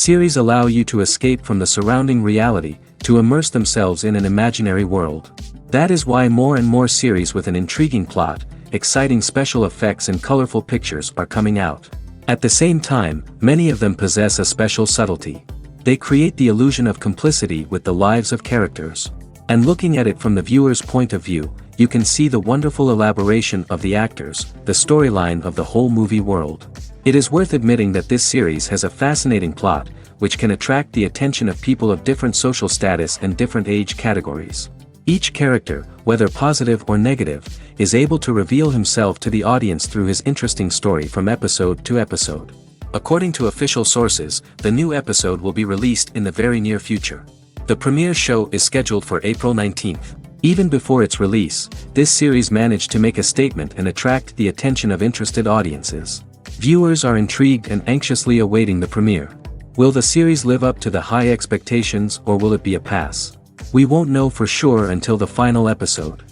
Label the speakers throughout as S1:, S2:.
S1: Series allow you to escape from the surrounding reality, to immerse themselves in an imaginary world. That is why more and more series with an intriguing plot, exciting special effects and colorful pictures are coming out. At the same time, many of them possess a special subtlety. They create the illusion of complicity with the lives of characters. And looking at it from the viewer's point of view, you can see the wonderful elaboration of the actors, the storyline of the whole movie world. It is worth admitting that this series has a fascinating plot, which can attract the attention of people of different social status and different age categories. Each character, whether positive or negative, is able to reveal himself to the audience through his interesting story from episode to episode. According to official sources, the new episode will be released in the very near future. The premiere show is scheduled for April 19th. Even before its release, this series managed to make a statement and attract the attention of interested audiences. Viewers are intrigued and anxiously awaiting the premiere. Will the series live up to the high expectations, or will it be a pass? We won't know for sure until the final episode.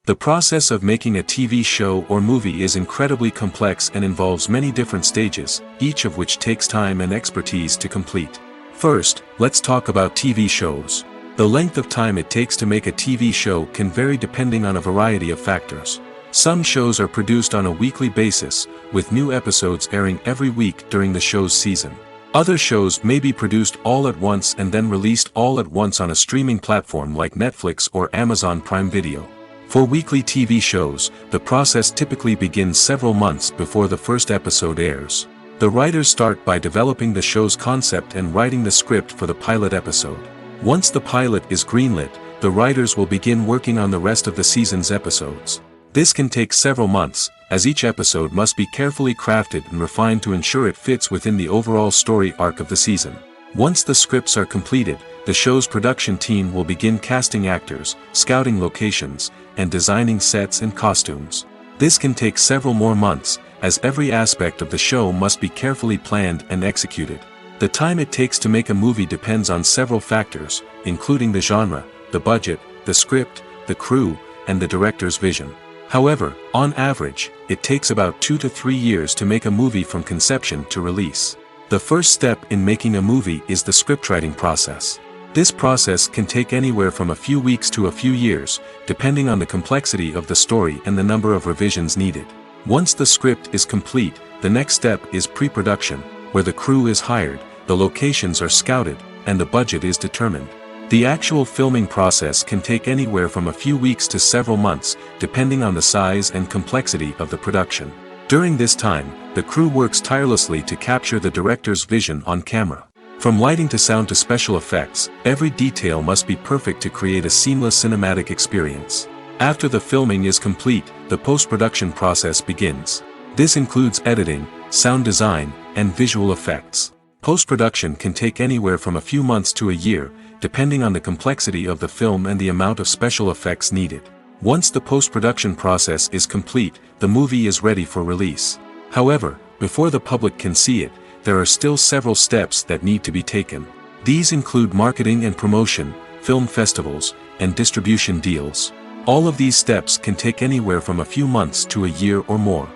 S1: The process of making a TV show or movie is incredibly complex and involves many different stages, each of which takes time and expertise to complete. First, let's talk about TV shows. The length of time it takes to make a TV show can vary depending on a variety of factors. Some shows are produced on a weekly basis, with new episodes airing every week during the show's season. Other shows may be produced all at once and then released all at once on a streaming platform like Netflix or Amazon Prime Video. For weekly TV shows, the process typically begins several months before the first episode airs. The writers start by developing the show's concept and writing the script for the pilot episode. Once the pilot is greenlit, the writers will begin working on the rest of the season's episodes. This can take several months, as each episode must be carefully crafted and refined to ensure it fits within the overall story arc of the season. Once the scripts are completed, the show's production team will begin casting actors, scouting locations, and designing sets and costumes. This can take several more months, as every aspect of the show must be carefully planned and executed. The time it takes to make a movie depends on several factors, including the genre, the budget, the script, the crew, and the director's vision. However, on average, it takes about 2 to 3 years to make a movie from conception to release. The first step in making a movie is the scriptwriting process. This process can take anywhere from a few weeks to a few years, depending on the complexity of the story and the number of revisions needed. Once the script is complete, the next step is pre-production, where the crew is hired, the locations are scouted, and the budget is determined. The actual filming process can take anywhere from a few weeks to several months, depending on the size and complexity of the production. During this time, the crew works tirelessly to capture the director's vision on camera. From lighting to sound to special effects, every detail must be perfect to create a seamless cinematic experience. After the filming is complete, the post-production process begins. This includes editing, sound design, and visual effects. Post-production can take anywhere from a few months to a year, depending on the complexity of the film and the amount of special effects needed. Once the post-production process is complete, the movie is ready for release. However, before the public can see it, there are still several steps that need to be taken. These include marketing and promotion, film festivals, and distribution deals. All of these steps can take anywhere from a few months to a year or more.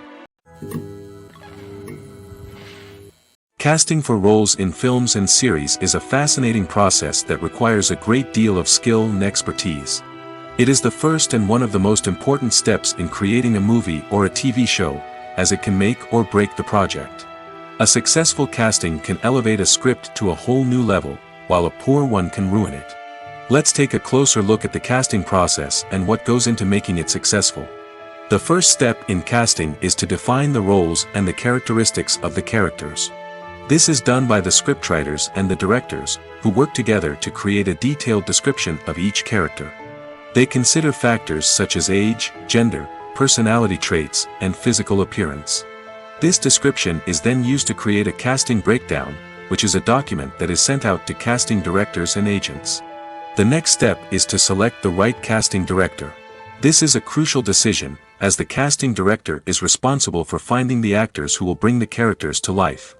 S1: Casting for roles in films and series is a fascinating process that requires a great deal of skill and expertise. It is the first and one of the most important steps in creating a movie or a TV show, as it can make or break the project. A successful casting can elevate a script to a whole new level, while a poor one can ruin it. Let's take a closer look at the casting process and what goes into making it successful. The first step in casting is to define the roles and the characteristics of the characters. This is done by the scriptwriters and the directors, who work together to create a detailed description of each character. They consider factors such as age, gender, personality traits, and physical appearance. This description is then used to create a casting breakdown, which is a document that is sent out to casting directors and agents. The next step is to select the right casting director. This is a crucial decision, as the casting director is responsible for finding the actors who will bring the characters to life.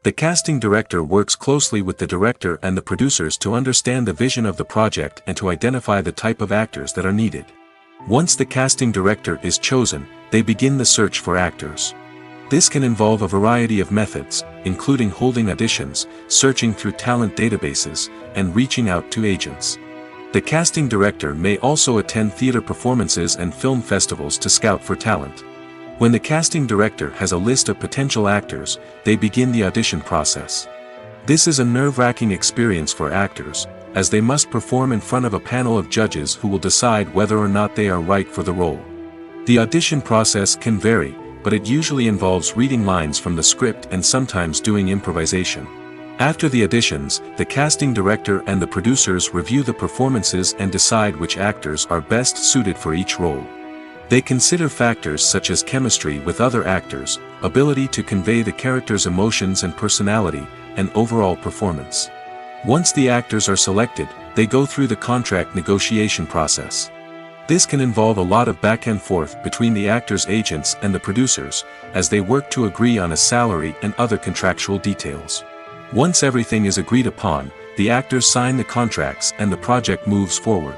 S1: The casting director works closely with the director and the producers to understand the vision of the project and to identify the type of actors that are needed. Once the casting director is chosen, they begin the search for actors. This can involve a variety of methods, including holding auditions, searching through talent databases, and reaching out to agents. The casting director may also attend theater performances and film festivals to scout for talent. When the casting director has a list of potential actors, they begin the audition process. This is a nerve-wracking experience for actors, as they must perform in front of a panel of judges who will decide whether or not they are right for the role. The audition process can vary, but it usually involves reading lines from the script and sometimes doing improvisation. After the auditions, the casting director and the producers review the performances and decide which actors are best suited for each role. They consider factors such as chemistry with other actors, ability to convey the character's emotions and personality, and overall performance. Once the actors are selected, they go through the contract negotiation process. This can involve a lot of back and forth between the actors' agents and the producers, as they work to agree on a salary and other contractual details. Once everything is agreed upon, the actors sign the contracts and the project moves forward.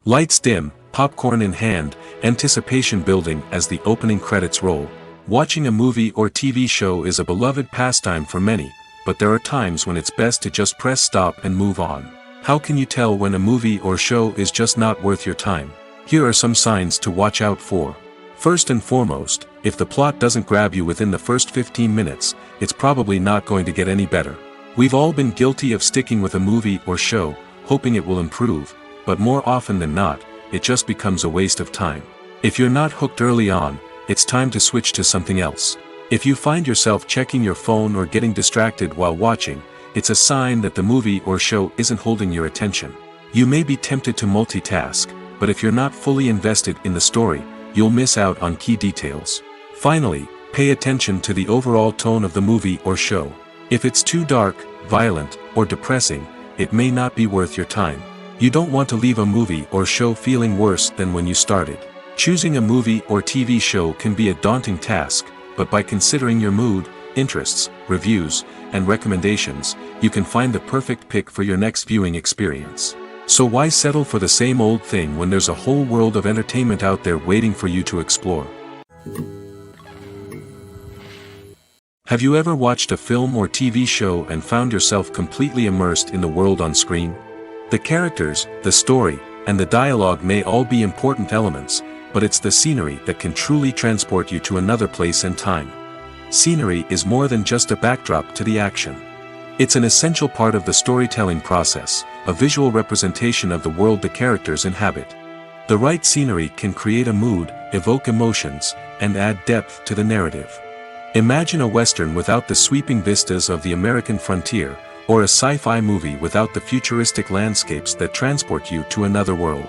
S1: Lights dim, popcorn in hand, anticipation building as the opening credits roll. Watching a movie or TV show is a beloved pastime for many, but there are times when it's best to just press stop and move on. How can you tell when a movie or show is just not worth your time? Here are some signs to watch out for. First and foremost, if the plot doesn't grab you within the first 15 minutes, it's probably not going to get any better. We've all been guilty of sticking with a movie or show, hoping it will improve, but more often than not, it just becomes a waste of time. If you're not hooked early on, it's time to switch to something else. If you find yourself checking your phone or getting distracted while watching, it's a sign that the movie or show isn't holding your attention. You may be tempted to multitask, but if you're not fully invested in the story, you'll miss out on key details. Finally, pay attention to the overall tone of the movie or show. If it's too dark, violent, or depressing, it may not be worth your time. You don't want to leave a movie or show feeling worse than when you started. Choosing a movie or TV show can be a daunting task, but by considering your mood, interests, reviews, and recommendations, you can find the perfect pick for your next viewing experience. So why settle for the same old thing when there's a whole world of entertainment out there waiting for you to explore? Have you ever watched a film or TV show and found yourself completely immersed in the world on screen? The characters, the story, and the dialogue may all be important elements, but it's the scenery that can truly transport you to another place and time. Scenery is more than just a backdrop to the action. It's an essential part of the storytelling process, a visual representation of the world the characters inhabit. The right scenery can create a mood, evoke emotions, and add depth to the narrative. Imagine a Western without the sweeping vistas of the American frontier, or a sci-fi movie without the futuristic landscapes that transport you to another world.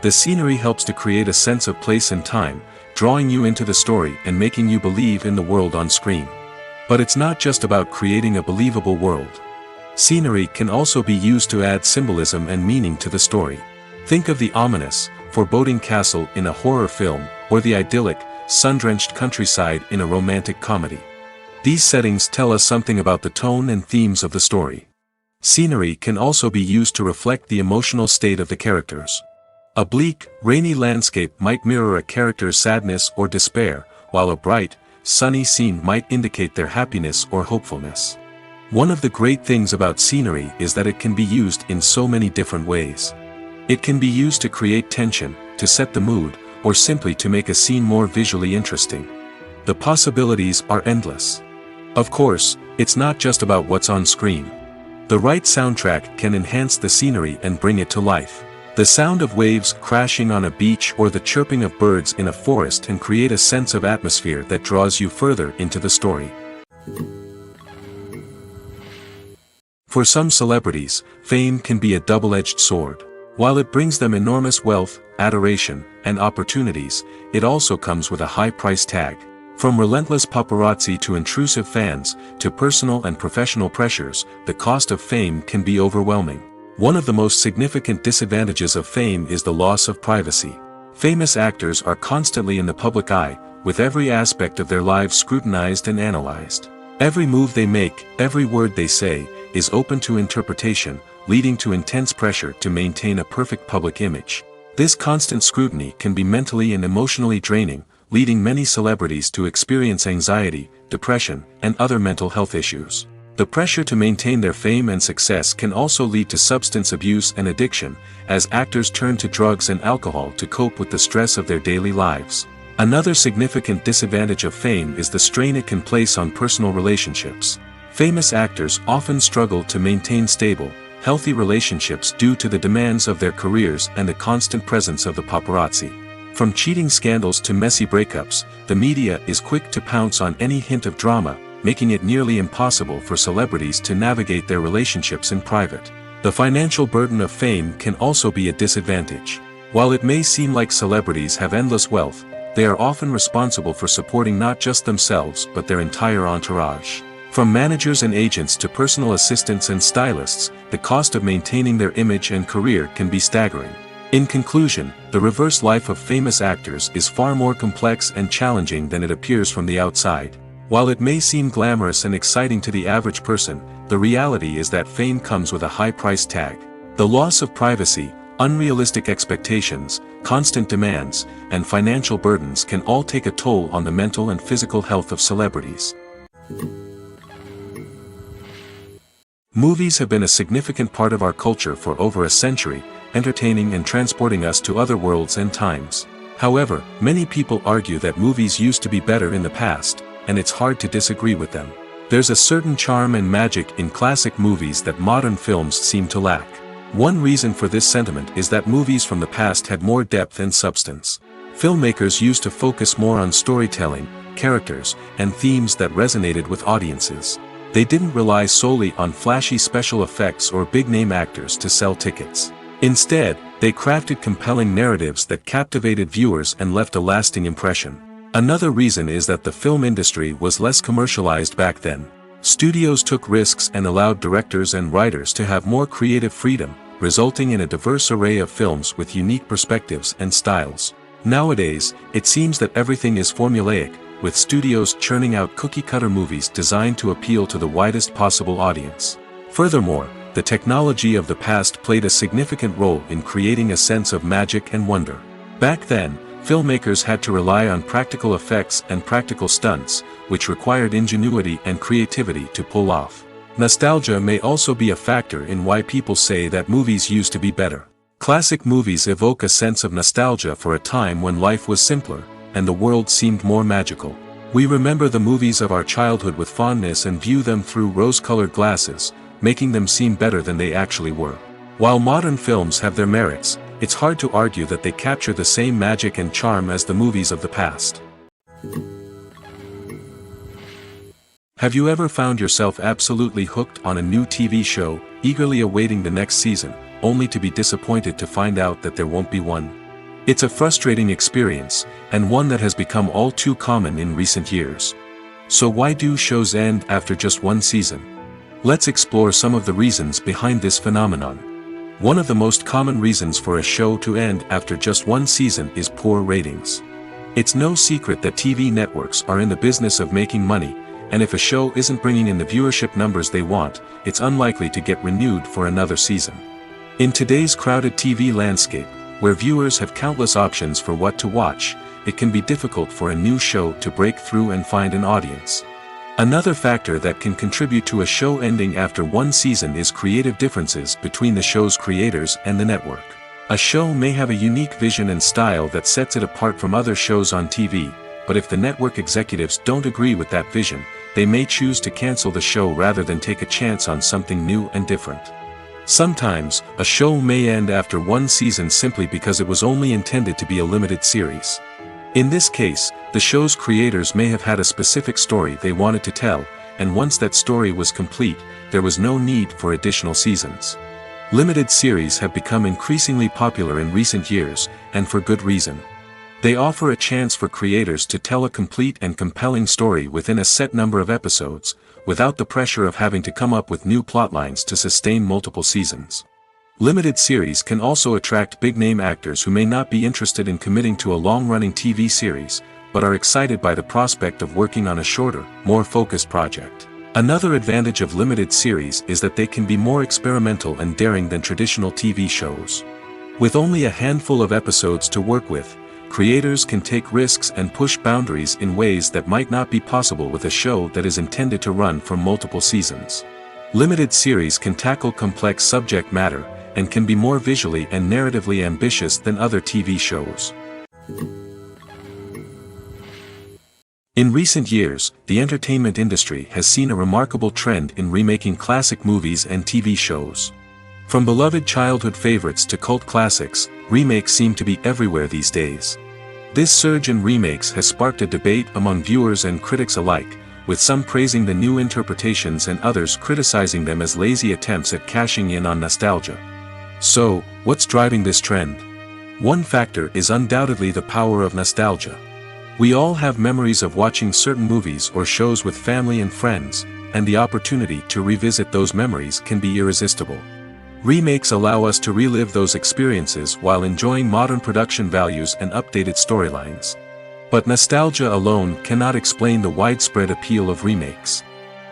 S1: The scenery helps to create a sense of place and time, drawing you into the story and making you believe in the world on screen. But it's not just about creating a believable world. Scenery can also be used to add symbolism and meaning to the story. Think of the ominous, foreboding castle in a horror film, or the idyllic, sun-drenched countryside in a romantic comedy. These settings tell us something about the tone and themes of the story. Scenery can also be used to reflect the emotional state of the characters. A bleak, rainy landscape might mirror a character's sadness or despair, while a bright, sunny scene might indicate their happiness or hopefulness. One of the great things about scenery is that it can be used in so many different ways. It can be used to create tension, to set the mood, or simply to make a scene more visually interesting. The possibilities are endless. Of course, it's not just about what's on screen. The right soundtrack can enhance the scenery and bring it to life. The sound of waves crashing on a beach or the chirping of birds in a forest can create a sense of atmosphere that draws you further into the story. For some celebrities, fame can be a double-edged sword. While it brings them enormous wealth, adoration, and opportunities, it also comes with a high price tag. From relentless paparazzi to intrusive fans, to personal and professional pressures, the cost of fame can be overwhelming. One of the most significant disadvantages of fame is the loss of privacy. Famous actors are constantly in the public eye, with every aspect of their lives scrutinized and analyzed. Every move they make, every word they say, is open to interpretation, leading to intense pressure to maintain a perfect public image. This constant scrutiny can be mentally and emotionally draining, leading many celebrities to experience anxiety, depression, and other mental health issues. The pressure to maintain their fame and success can also lead to substance abuse and addiction, as actors turn to drugs and alcohol to cope with the stress of their daily lives. Another significant disadvantage of fame is the strain it can place on personal relationships. Famous actors often struggle to maintain stable, healthy relationships due to the demands of their careers and the constant presence of the paparazzi. From cheating scandals to messy breakups, the media is quick to pounce on any hint of drama, making it nearly impossible for celebrities to navigate their relationships in private. The financial burden of fame can also be a disadvantage. While it may seem like celebrities have endless wealth, they are often responsible for supporting not just themselves but their entire entourage. From managers and agents to personal assistants and stylists, the cost of maintaining their image and career can be staggering. In conclusion, the reverse life of famous actors is far more complex and challenging than it appears from the outside. While it may seem glamorous and exciting to the average person, the reality is that fame comes with a high price tag. The loss of privacy, unrealistic expectations, constant demands, and financial burdens can all take a toll on the mental and physical health of celebrities. Movies have been a significant part of our culture for over a century, entertaining and transporting us to other worlds and times. However, many people argue that movies used to be better in the past, and it's hard to disagree with them. There's a certain charm and magic in classic movies that modern films seem to lack. One reason for this sentiment is that movies from the past had more depth and substance. Filmmakers used to focus more on storytelling, characters, and themes that resonated with audiences. They didn't rely solely on flashy special effects or big-name actors to sell tickets. Instead, they crafted compelling narratives that captivated viewers and left a lasting impression. Another reason is that the film industry was less commercialized back then. Studios took risks and allowed directors and writers to have more creative freedom, resulting in a diverse array of films with unique perspectives and styles. Nowadays, it seems that everything is formulaic, with studios churning out cookie-cutter movies designed to appeal to the widest possible audience. Furthermore, the technology of the past played a significant role in creating a sense of magic and wonder. Back then, filmmakers had to rely on practical effects and practical stunts, which required ingenuity and creativity to pull off. Nostalgia may also be a factor in why people say that movies used to be better. Classic movies evoke a sense of nostalgia for a time when life was simpler, and the world seemed more magical. We remember the movies of our childhood with fondness and view them through rose-colored glasses, making them seem better than they actually were. While modern films have their merits, it's hard to argue that they capture the same magic and charm as the movies of the past. Have you ever found yourself absolutely hooked on a new TV show, eagerly awaiting the next season, only to be disappointed to find out that there won't be one? It's a frustrating experience, and one that has become all too common in recent years. So why do shows end after just one season? Let's explore some of the reasons behind this phenomenon. One of the most common reasons for a show to end after just one season is poor ratings. It's no secret that TV networks are in the business of making money, and if a show isn't bringing in the viewership numbers they want, it's unlikely to get renewed for another season. In today's crowded TV landscape, where viewers have countless options for what to watch, it can be difficult for a new show to break through and find an audience. Another factor that can contribute to a show ending after one season is creative differences between the show's creators and the network. A show may have a unique vision and style that sets it apart from other shows on TV, but if the network executives don't agree with that vision, they may choose to cancel the show rather than take a chance on something new and different. Sometimes, a show may end after one season simply because it was only intended to be a limited series. In this case, the show's creators may have had a specific story they wanted to tell, and once that story was complete, there was no need for additional seasons. Limited series have become increasingly popular in recent years, and for good reason. They offer a chance for creators to tell a complete and compelling story within a set number of episodes, without the pressure of having to come up with new plotlines to sustain multiple seasons. Limited series can also attract big-name actors who may not be interested in committing to a long-running TV series, but are excited by the prospect of working on a shorter, more focused project. Another advantage of limited series is that they can be more experimental and daring than traditional TV shows. With only a handful of episodes to work with, creators can take risks and push boundaries in ways that might not be possible with a show that is intended to run for multiple seasons. Limited series can tackle complex subject matter, and can be more visually and narratively ambitious than other TV shows. In recent years, the entertainment industry has seen a remarkable trend in remaking classic movies and TV shows. From beloved childhood favorites to cult classics, remakes seem to be everywhere these days. This surge in remakes has sparked a debate among viewers and critics alike, with some praising the new interpretations and others criticizing them as lazy attempts at cashing in on nostalgia. So, what's driving this trend? One factor is undoubtedly the power of nostalgia. We all have memories of watching certain movies or shows with family and friends, and the opportunity to revisit those memories can be irresistible. Remakes allow us to relive those experiences while enjoying modern production values and updated storylines. But nostalgia alone cannot explain the widespread appeal of remakes.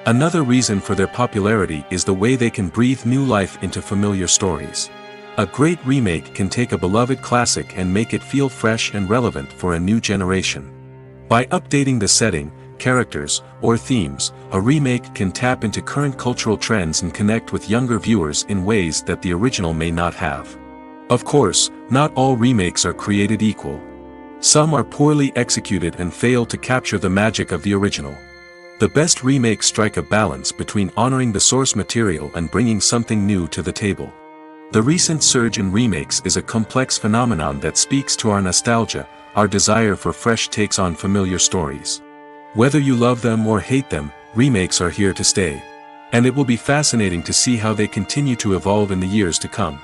S1: Another reason for their popularity is the way they can breathe new life into familiar stories. A great remake can take a beloved classic and make it feel fresh and relevant for a new generation. By updating the setting, characters, or themes, a remake can tap into current cultural trends and connect with younger viewers in ways that the original may not have. Of course, not all remakes are created equal. Some are poorly executed and fail to capture the magic of the original. The best remakes strike a balance between honoring the source material and bringing something new to the table. The recent surge in remakes is a complex phenomenon that speaks to our nostalgia, our desire for fresh takes on familiar stories. Whether you love them or hate them, remakes are here to stay. And it will be fascinating to see how they continue to evolve in the years to come.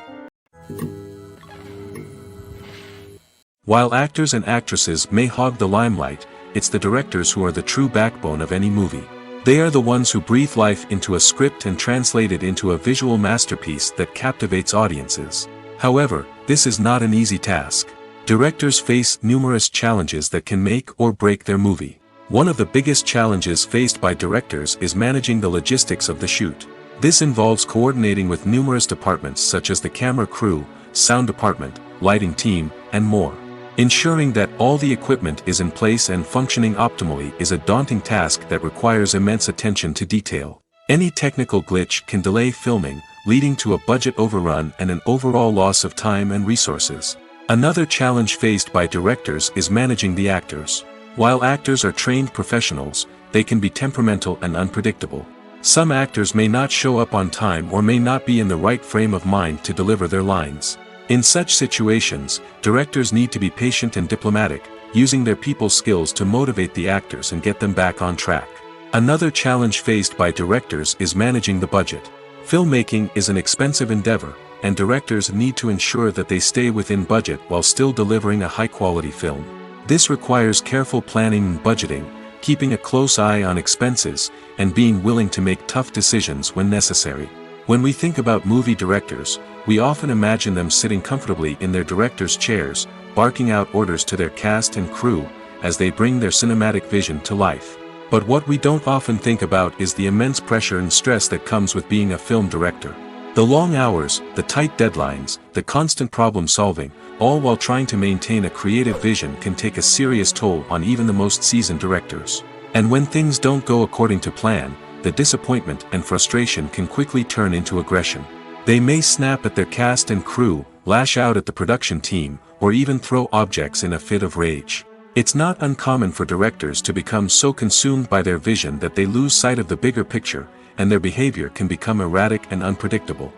S1: While actors and actresses may hog the limelight, it's the directors who are the true backbone of any movie. They are the ones who breathe life into a script and translate it into a visual masterpiece that captivates audiences. However, this is not an easy task. Directors face numerous challenges that can make or break their movie. One of the biggest challenges faced by directors is managing the logistics of the shoot. This involves coordinating with numerous departments such as the camera crew, sound department, lighting team, and more. Ensuring that all the equipment is in place and functioning optimally is a daunting task that requires immense attention to detail. Any technical glitch can delay filming, leading to a budget overrun and an overall loss of time and resources. Another challenge faced by directors is managing the actors. While actors are trained professionals, they can be temperamental and unpredictable. Some actors may not show up on time or may not be in the right frame of mind to deliver their lines. In such situations, directors need to be patient and diplomatic, using their people skills to motivate the actors and get them back on track. Another challenge faced by directors is managing the budget. Filmmaking is an expensive endeavor, and directors need to ensure that they stay within budget while still delivering a high-quality film. This requires careful planning and budgeting, keeping a close eye on expenses, and being willing to make tough decisions when necessary. When we think about movie directors, we often imagine them sitting comfortably in their director's chairs, barking out orders to their cast and crew, as they bring their cinematic vision to life. But what we don't often think about is the immense pressure and stress that comes with being a film director. The long hours, the tight deadlines, the constant problem solving, all while trying to maintain a creative vision can take a serious toll on even the most seasoned directors. And when things don't go according to plan, the disappointment and frustration can quickly turn into aggression. They may snap at their cast and crew, lash out at the production team, or even throw objects in a fit of rage. It's not uncommon for directors to become so consumed by their vision that they lose sight of the bigger picture, and their behavior can become erratic and unpredictable.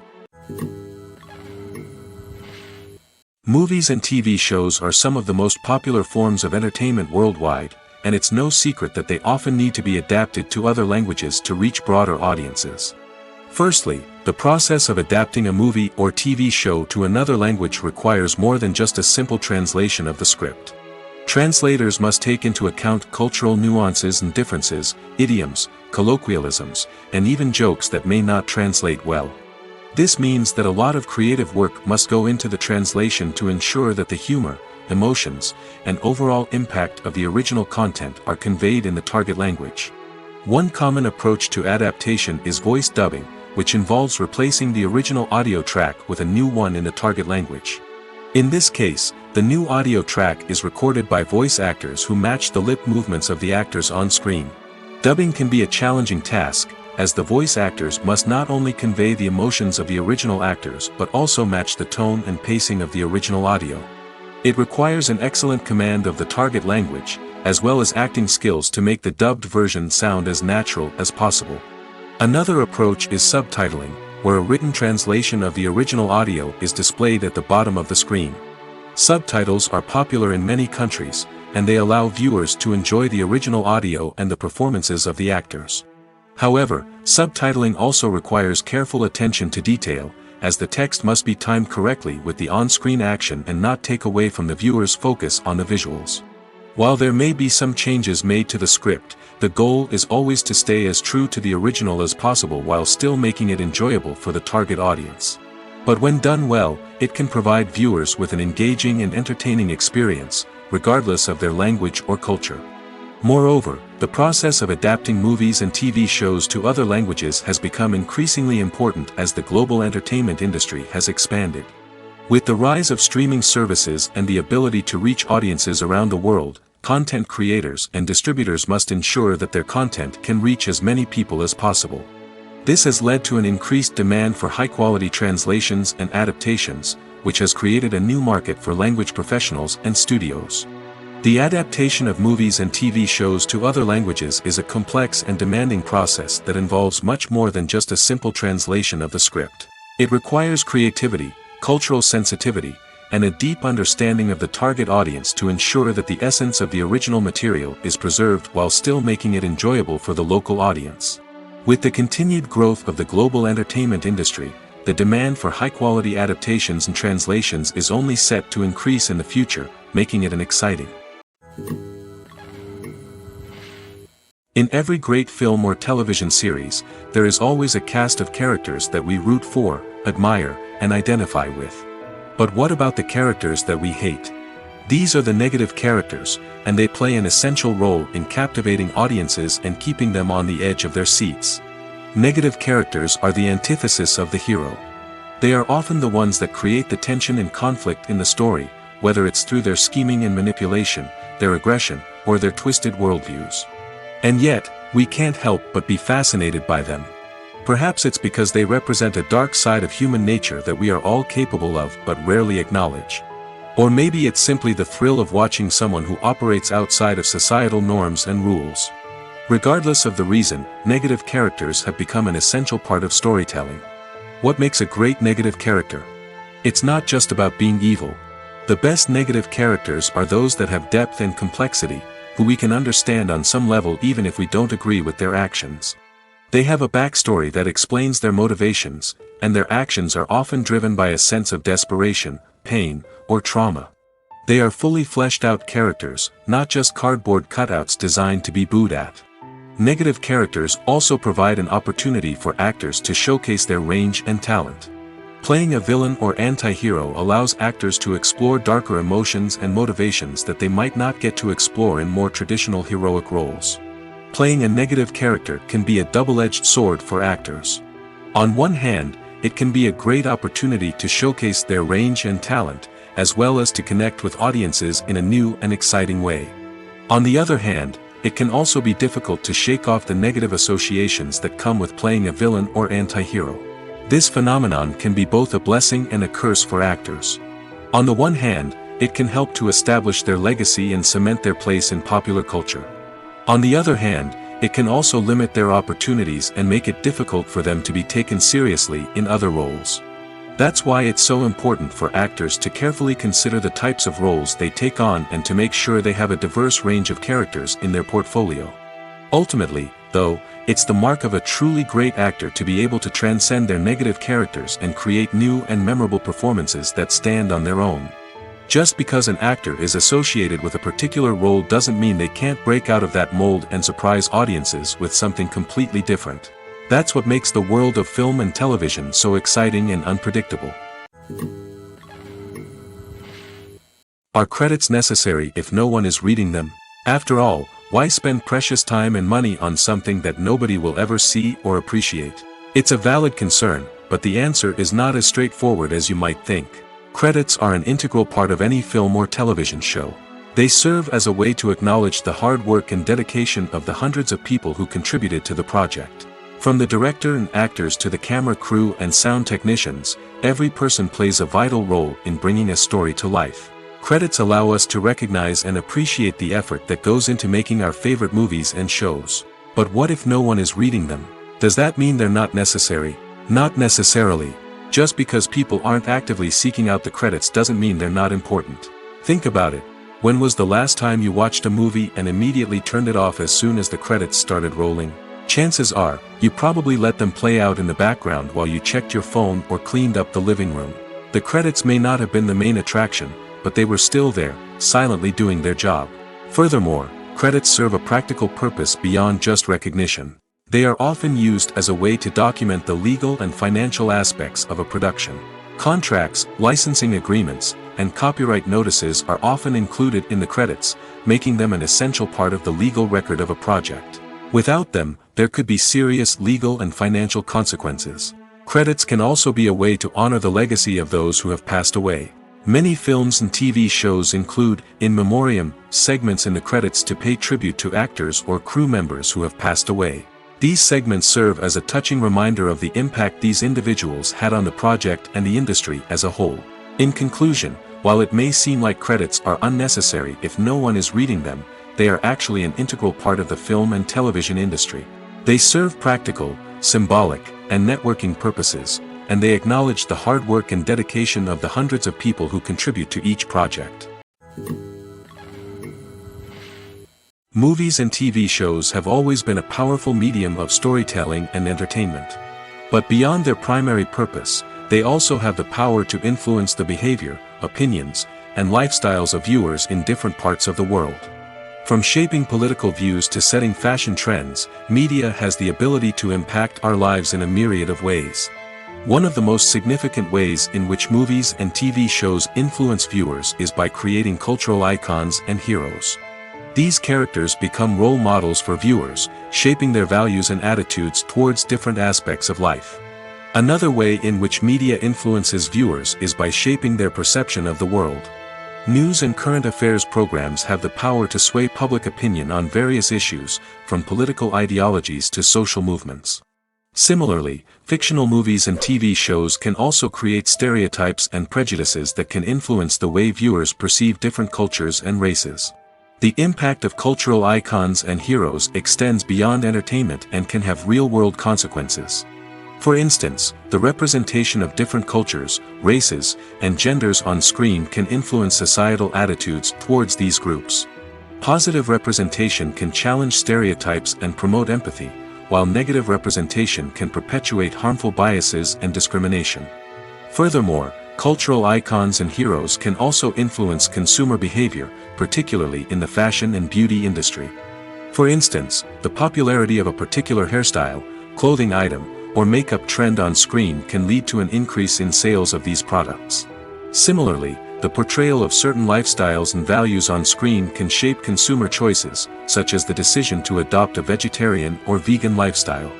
S1: Movies and TV shows are some of the most popular forms of entertainment worldwide, and it's no secret that they often need to be adapted to other languages to reach broader audiences. Firstly, the process of adapting a movie or TV show to another language requires more than just a simple translation of the script. Translators must take into account cultural nuances and differences, idioms, colloquialisms, and even jokes that may not translate well. This means that a lot of creative work must go into the translation to ensure that the humor, emotions, and overall impact of the original content are conveyed in the target language. One common approach to adaptation is voice dubbing, which involves replacing the original audio track with a new one in the target language. In this case, the new audio track is recorded by voice actors who match the lip movements of the actors on screen. Dubbing can be a challenging task, as the voice actors must not only convey the emotions of the original actors but also match the tone and pacing of the original audio. It requires an excellent command of the target language, as well as acting skills to make the dubbed version sound as natural as possible. Another approach is subtitling, where a written translation of the original audio is displayed at the bottom of the screen. Subtitles are popular in many countries, and they allow viewers to enjoy the original audio and the performances of the actors. However, subtitling also requires careful attention to detail, as the text must be timed correctly with the on-screen action and not take away from the viewer's focus on the visuals. While there may be some changes made to the script, the goal is always to stay as true to the original as possible while still making it enjoyable for the target audience. But when done well, it can provide viewers with an engaging and entertaining experience, regardless of their language or culture. Moreover, the process of adapting movies and TV shows to other languages has become increasingly important as the global entertainment industry has expanded. With the rise of streaming services and the ability to reach audiences around the world, content creators and distributors must ensure that their content can reach as many people as possible. This has led to an increased demand for high-quality translations and adaptations, which has created a new market for language professionals and studios. The adaptation of movies and TV shows to other languages is a complex and demanding process that involves much more than just a simple translation of the script. It requires creativity, cultural sensitivity, and a deep understanding of the target audience to ensure that the essence of the original material is preserved while still making it enjoyable for the local audience. With the continued growth of the global entertainment industry, the demand for high-quality adaptations and translations is only set to increase in the future, making it an exciting. In every great film or television series, there is always a cast of characters that we root for, admire, and identify with. But what about the characters that we hate? These are the negative characters, and they play an essential role in captivating audiences and keeping them on the edge of their seats. Negative characters are the antithesis of the hero. They are often the ones that create the tension and conflict in the story, whether it's through their scheming and manipulation, their aggression, or their twisted worldviews. And yet, we can't help but be fascinated by them. Perhaps it's because they represent a dark side of human nature that we are all capable of but rarely acknowledge. Or maybe it's simply the thrill of watching someone who operates outside of societal norms and rules. Regardless of the reason, negative characters have become an essential part of storytelling. What makes a great negative character? It's not just about being evil. The best negative characters are those that have depth and complexity, who we can understand on some level even if we don't agree with their actions. They have a backstory that explains their motivations, and their actions are often driven by a sense of desperation, pain, or trauma. They are fully fleshed out characters, not just cardboard cutouts designed to be booed at. Negative characters also provide an opportunity for actors to showcase their range and talent. Playing a villain or anti-hero allows actors to explore darker emotions and motivations that they might not get to explore in more traditional heroic roles. Playing a negative character can be a double-edged sword for actors. On one hand, it can be a great opportunity to showcase their range and talent, as well as to connect with audiences in a new and exciting way. On the other hand, it can also be difficult to shake off the negative associations that come with playing a villain or anti-hero. This phenomenon can be both a blessing and a curse for actors. On the one hand, it can help to establish their legacy and cement their place in popular culture. On the other hand, it can also limit their opportunities and make it difficult for them to be taken seriously in other roles. That's why it's so important for actors to carefully consider the types of roles they take on and to make sure they have a diverse range of characters in their portfolio. Ultimately, though, it's the mark of a truly great actor to be able to transcend their negative characters and create new and memorable performances that stand on their own. Just because an actor is associated with a particular role doesn't mean they can't break out of that mold and surprise audiences with something completely different. That's what makes the world of film and television so exciting and unpredictable. Are credits necessary if no one is reading them? After all, why spend precious time and money on something that nobody will ever see or appreciate? It's a valid concern, but the answer is not as straightforward as you might think. Credits are an integral part of any film or television show. They serve as a way to acknowledge the hard work and dedication of the hundreds of people who contributed to the project. From the director and actors to the camera crew and sound technicians, every person plays a vital role in bringing a story to life. Credits allow us to recognize and appreciate the effort that goes into making our favorite movies and shows. But what if no one is reading them? Does that mean they're not necessary? Not necessarily. Just because people aren't actively seeking out the credits doesn't mean they're not important. Think about it. When was the last time you watched a movie and immediately turned it off as soon as the credits started rolling? Chances are, you probably let them play out in the background while you checked your phone or cleaned up the living room. The credits may not have been the main attraction, but they were still there, silently doing their job. Furthermore, credits serve a practical purpose beyond just recognition. They are often used as a way to document the legal and financial aspects of a production. Contracts, licensing agreements, and copyright notices are often included in the credits, making them an essential part of the legal record of a project. Without them, there could be serious legal and financial consequences. Credits can also be a way to honor the legacy of those who have passed away. Many films and TV shows include, in memoriam, segments in the credits to pay tribute to actors or crew members who have passed away. These segments serve as a touching reminder of the impact these individuals had on the project and the industry as a whole. In conclusion, while it may seem like credits are unnecessary if no one is reading them, they are actually an integral part of the film and television industry. They serve practical, symbolic, and networking purposes, and they acknowledge the hard work and dedication of the hundreds of people who contribute to each project. Movies and TV shows have always been a powerful medium of storytelling and entertainment. But beyond their primary purpose, they also have the power to influence the behavior, opinions, and lifestyles of viewers in different parts of the world. From shaping political views to setting fashion trends, media has the ability to impact our lives in a myriad of ways. One of the most significant ways in which movies and TV shows influence viewers is by creating cultural icons and heroes. These characters become role models for viewers, shaping their values and attitudes towards different aspects of life. Another way in which media influences viewers is by shaping their perception of the world. News and current affairs programs have the power to sway public opinion on various issues, from political ideologies to social movements. Similarly, fictional movies and TV shows can also create stereotypes and prejudices that can influence the way viewers perceive different cultures and races. The impact of cultural icons and heroes extends beyond entertainment and can have real-world consequences. For instance, the representation of different cultures, races, and genders on screen can influence societal attitudes towards these groups. Positive representation can challenge stereotypes and promote empathy, while negative representation can perpetuate harmful biases and discrimination. Furthermore, cultural icons and heroes can also influence consumer behavior, particularly in the fashion and beauty industry. For instance, the popularity of a particular hairstyle, clothing item, or makeup trend on screen can lead to an increase in sales of these products. Similarly, the portrayal of certain lifestyles and values on screen can shape consumer choices, such as the decision to adopt a vegetarian or vegan lifestyle.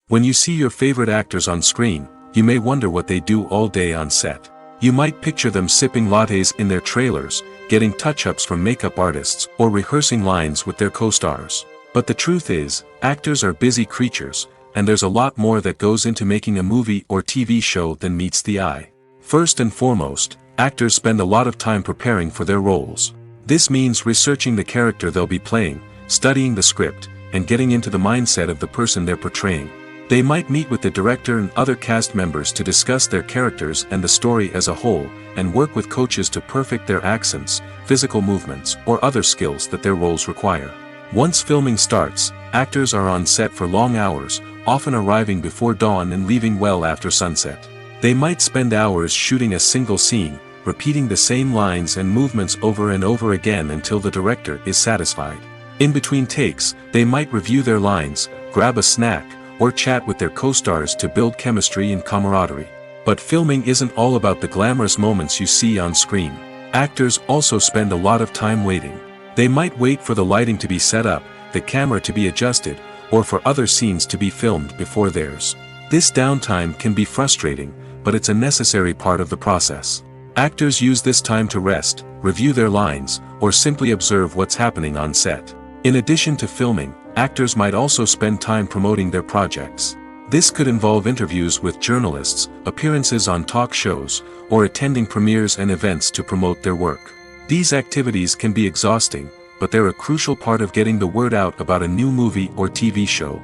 S1: When you see your favorite actors on screen, you may wonder what they do all day on set. You might picture them sipping lattes in their trailers, getting touch-ups from makeup artists, or rehearsing lines with their co-stars. But the truth is, actors are busy creatures, and there's a lot more that goes into making a movie or TV show than meets the eye. First and foremost, actors spend a lot of time preparing for their roles. This means researching the character they'll be playing, studying the script, and getting into the mindset of the person they're portraying. They might meet with the director and other cast members to discuss their characters and the story as a whole, and work with coaches to perfect their accents, physical movements, or other skills that their roles require. Once filming starts, actors are on set for long hours, often arriving before dawn and leaving well after sunset. They might spend hours shooting a single scene, repeating the same lines and movements over and over again until the director is satisfied. In between takes, they might review their lines, grab a snack, or chat with their co-stars to build chemistry and camaraderie. But filming isn't all about the glamorous moments you see on screen. Actors also spend a lot of time waiting. They might wait for the lighting to be set up, the camera to be adjusted, or for other scenes to be filmed before theirs. This downtime can be frustrating, but it's a necessary part of the process. Actors use this time to rest, review their lines, or simply observe what's happening on set. In addition to filming, actors might also spend time promoting their projects. This could involve interviews with journalists, appearances on talk shows, or attending premieres and events to promote their work. These activities can be exhausting, but they're a crucial part of getting the word out about a new movie or TV show.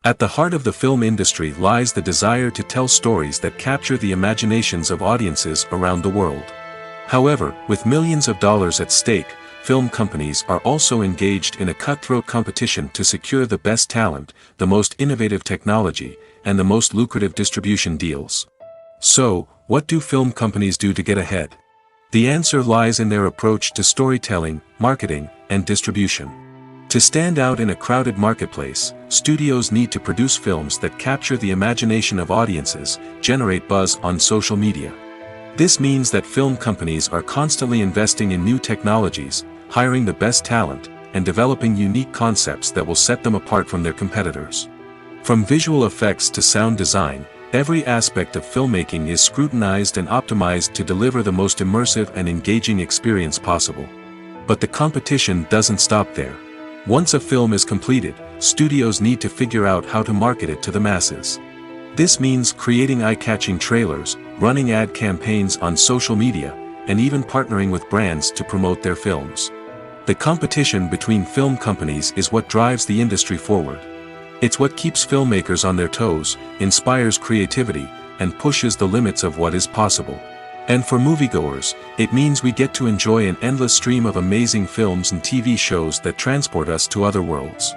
S1: At the heart of the film industry lies the desire to tell stories that capture the imaginations of audiences around the world. However, with millions of dollars at stake, film companies are also engaged in a cutthroat competition to secure the best talent, the most innovative technology, and the most lucrative distribution deals. So, what do film companies do to get ahead? The answer lies in their approach to storytelling, marketing, and distribution. To stand out in a crowded marketplace, studios need to produce films that capture the imagination of audiences, generate buzz on social media. This means that film companies are constantly investing in new technologies, hiring the best talent, and developing unique concepts that will set them apart from their competitors. From visual effects to sound design, every aspect of filmmaking is scrutinized and optimized to deliver the most immersive and engaging experience possible. But the competition doesn't stop there. Once a film is completed, studios need to figure out how to market it to the masses. This means creating eye-catching trailers, running ad campaigns on social media, and even partnering with brands to promote their films. The competition between film companies is what drives the industry forward. It's what keeps filmmakers on their toes, inspires creativity, and pushes the limits of what is possible. And for moviegoers, it means we get to enjoy an endless stream of amazing films and TV shows that transport us to other worlds.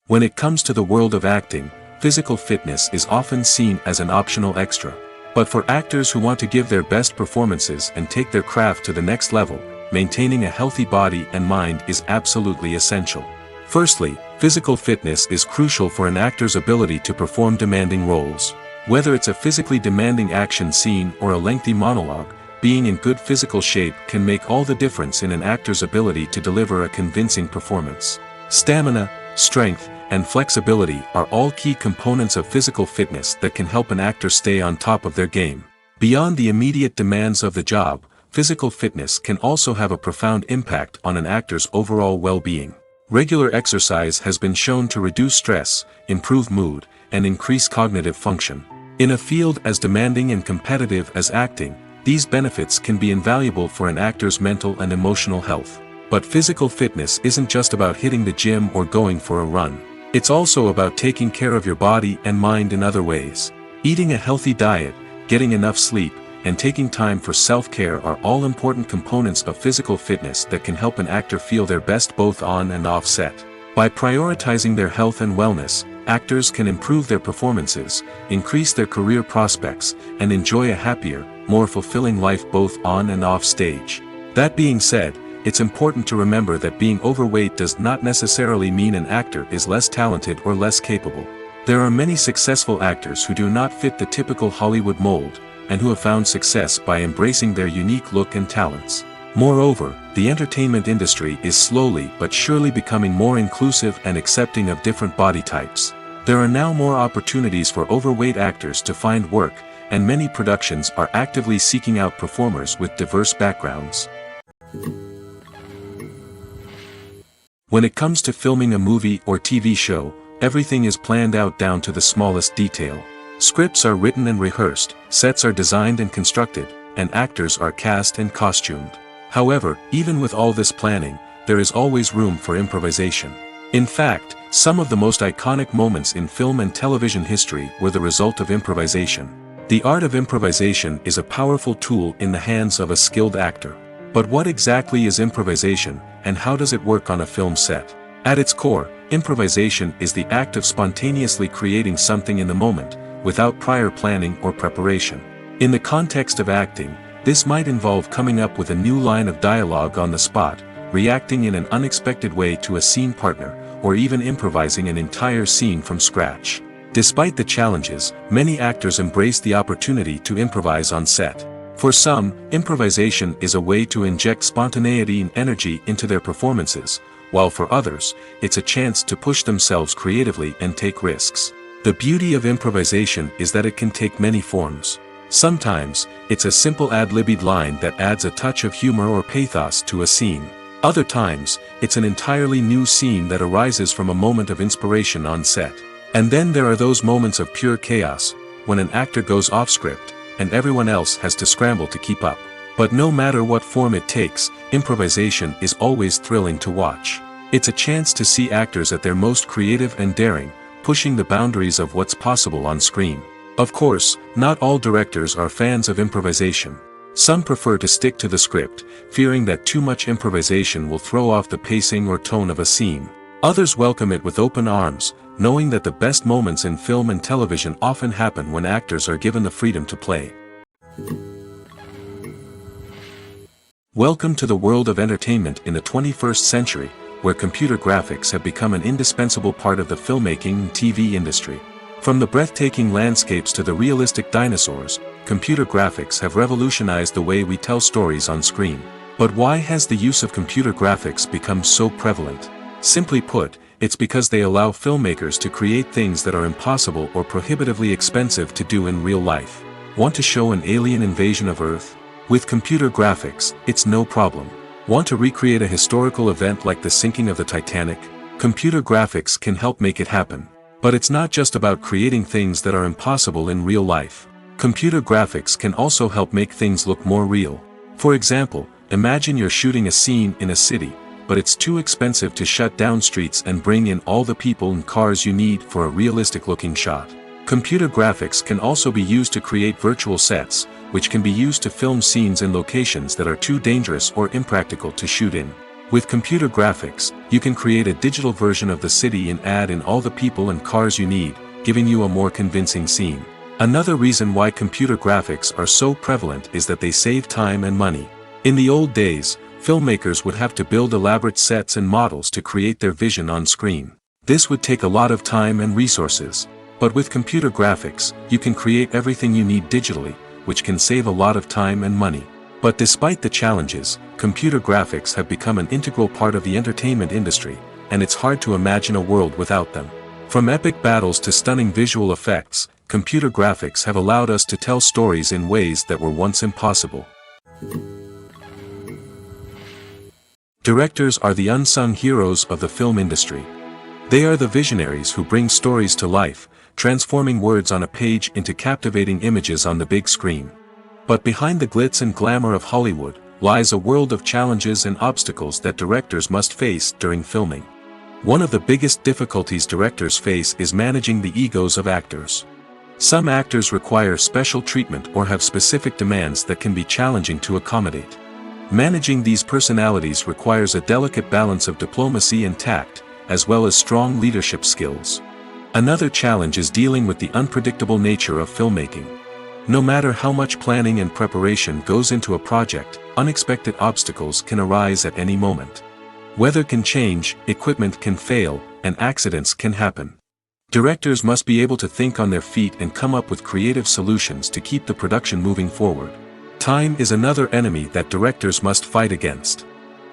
S1: When it comes to the world of acting, physical fitness is often seen as an optional extra. But for actors who want to give their best performances and take their craft to the next level, maintaining a healthy body and mind is absolutely essential. Firstly, physical fitness is crucial for an actor's ability to perform demanding roles. Whether it's a physically demanding action scene or a lengthy monologue, being in good physical shape can make all the difference in an actor's ability to deliver a convincing performance. Stamina, strength, and flexibility are all key components of physical fitness that can help an actor stay on top of their game. Beyond the immediate demands of the job, physical fitness can also have a profound impact on an actor's overall well-being. Regular exercise has been shown to reduce stress, improve mood, and increase cognitive function. In a field as demanding and competitive as acting, these benefits can be invaluable for an actor's mental and emotional health. But physical fitness isn't just about hitting the gym or going for a run. It's also about taking care of your body and mind in other ways. Eating a healthy diet, getting enough sleep, and taking time for self-care are all important components of physical fitness that can help an actor feel their best both on and off set. By prioritizing their health and wellness, actors can improve their performances, increase their career prospects, and enjoy a happier, more fulfilling life both on and off stage. That being said, it's important to remember that being overweight does not necessarily mean an actor is less talented or less capable. There are many successful actors who do not fit the typical Hollywood mold, and who have found success by embracing their unique look and talents. Moreover, the entertainment industry is slowly but surely becoming more inclusive and accepting of different body types. There are now more opportunities for overweight actors to find work, and many productions are actively seeking out performers with diverse backgrounds. When it comes to filming a movie or TV show, everything is planned out down to the smallest detail. Scripts are written and rehearsed, sets are designed and constructed, and actors are cast and costumed. However, even with all this planning, there is always room for improvisation. In fact, some of the most iconic moments in film and television history were the result of improvisation. The art of improvisation is a powerful tool in the hands of a skilled actor. But what exactly is improvisation, and how does it work on a film set? At its core, improvisation is the act of spontaneously creating something in the moment, without prior planning or preparation. In the context of acting, this might involve coming up with a new line of dialogue on the spot, reacting in an unexpected way to a scene partner, or even improvising an entire scene from scratch. Despite the challenges, many actors embrace the opportunity to improvise on set. For some, improvisation is a way to inject spontaneity and energy into their performances, while for others, it's a chance to push themselves creatively and take risks. The beauty of improvisation is that it can take many forms. Sometimes, it's a simple ad-libbed line that adds a touch of humor or pathos to a scene. Other times, it's an entirely new scene that arises from a moment of inspiration on set. And then there are those moments of pure chaos, when an actor goes off script, and everyone else has to scramble to keep up. But no matter what form it takes, improvisation is always thrilling to watch. It's a chance to see actors at their most creative and daring, pushing the boundaries of what's possible on screen. Of course, not all directors are fans of improvisation. Some prefer to stick to the script, fearing that too much improvisation will throw off the pacing or tone of a scene. Others welcome it with open arms, knowing that the best moments in film and television often happen when actors are given the freedom to play. Welcome to the world of entertainment in the 21st century, where computer graphics have become an indispensable part of the filmmaking and TV industry. From the breathtaking landscapes to the realistic dinosaurs, computer graphics have revolutionized the way we tell stories on screen. But why has the use of computer graphics become so prevalent? Simply put, it's because they allow filmmakers to create things that are impossible or prohibitively expensive to do in real life. Want to show an alien invasion of Earth? With computer graphics, it's no problem. Want to recreate a historical event like the sinking of the Titanic? Computer graphics can help make it happen. But it's not just about creating things that are impossible in real life. Computer graphics can also help make things look more real. For example, imagine you're shooting a scene in a city, but it's too expensive to shut down streets and bring in all the people and cars you need for a realistic-looking shot. Computer graphics can also be used to create virtual sets, which can be used to film scenes in locations that are too dangerous or impractical to shoot in. With computer graphics, you can create a digital version of the city and add in all the people and cars you need, giving you a more convincing scene. Another reason why computer graphics are so prevalent is that they save time and money. In the old days, filmmakers would have to build elaborate sets and models to create their vision on screen. This would take a lot of time and resources. But with computer graphics, you can create everything you need digitally, which can save a lot of time and money. But despite the challenges, computer graphics have become an integral part of the entertainment industry, and it's hard to imagine a world without them. From epic battles to stunning visual effects, computer graphics have allowed us to tell stories in ways that were once impossible. Directors are the unsung heroes of the film industry. They are the visionaries who bring stories to life, transforming words on a page into captivating images on the big screen. But behind the glitz and glamour of Hollywood, lies a world of challenges and obstacles that directors must face during filming. One of the biggest difficulties directors face is managing the egos of actors. Some actors require special treatment or have specific demands that can be challenging to accommodate. Managing these personalities requires a delicate balance of diplomacy and tact, as well as strong leadership skills. Another challenge is dealing with the unpredictable nature of filmmaking. No matter how much planning and preparation goes into a project, unexpected obstacles can arise at any moment. Weather can change, equipment can fail, and accidents can happen. Directors must be able to think on their feet and come up with creative solutions to keep the production moving forward. Time is another enemy that directors must fight against.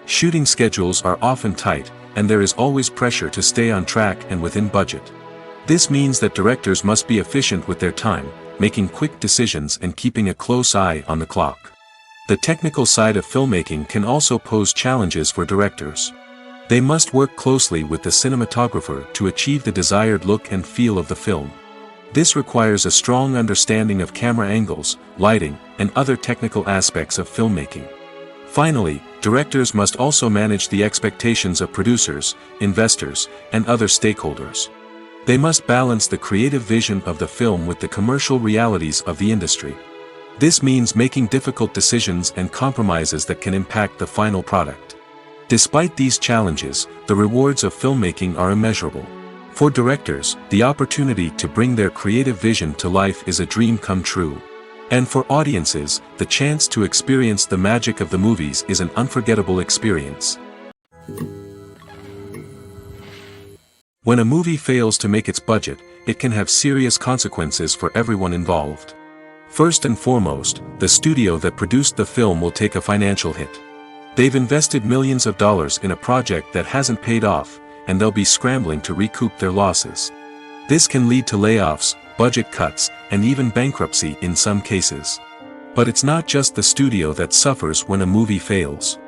S1: Shooting schedules are often tight, and there is always pressure to stay on track and within budget. This means that directors must be efficient with their time, making quick decisions and keeping a close eye on the clock. The technical side of filmmaking can also pose challenges for directors. They must work closely with the cinematographer to achieve the desired look and feel of the film. This requires a strong understanding of camera angles, lighting, and other technical aspects of filmmaking. Finally, directors must also manage the expectations of producers, investors, and other stakeholders. They must balance the creative vision of the film with the commercial realities of the industry. This means making difficult decisions and compromises that can impact the final product. Despite these challenges, the rewards of filmmaking are immeasurable. For directors, the opportunity to bring their creative vision to life is a dream come true. And for audiences, the chance to experience the magic of the movies is an unforgettable experience. When a movie fails to make its budget, it can have serious consequences for everyone involved. First and foremost, the studio that produced the film will take a financial hit. They've invested millions of dollars in a project that hasn't paid off, and they'll be scrambling to recoup their losses. This can lead to layoffs, budget cuts, and even bankruptcy in some cases. But it's not just the studio that suffers when a movie fails.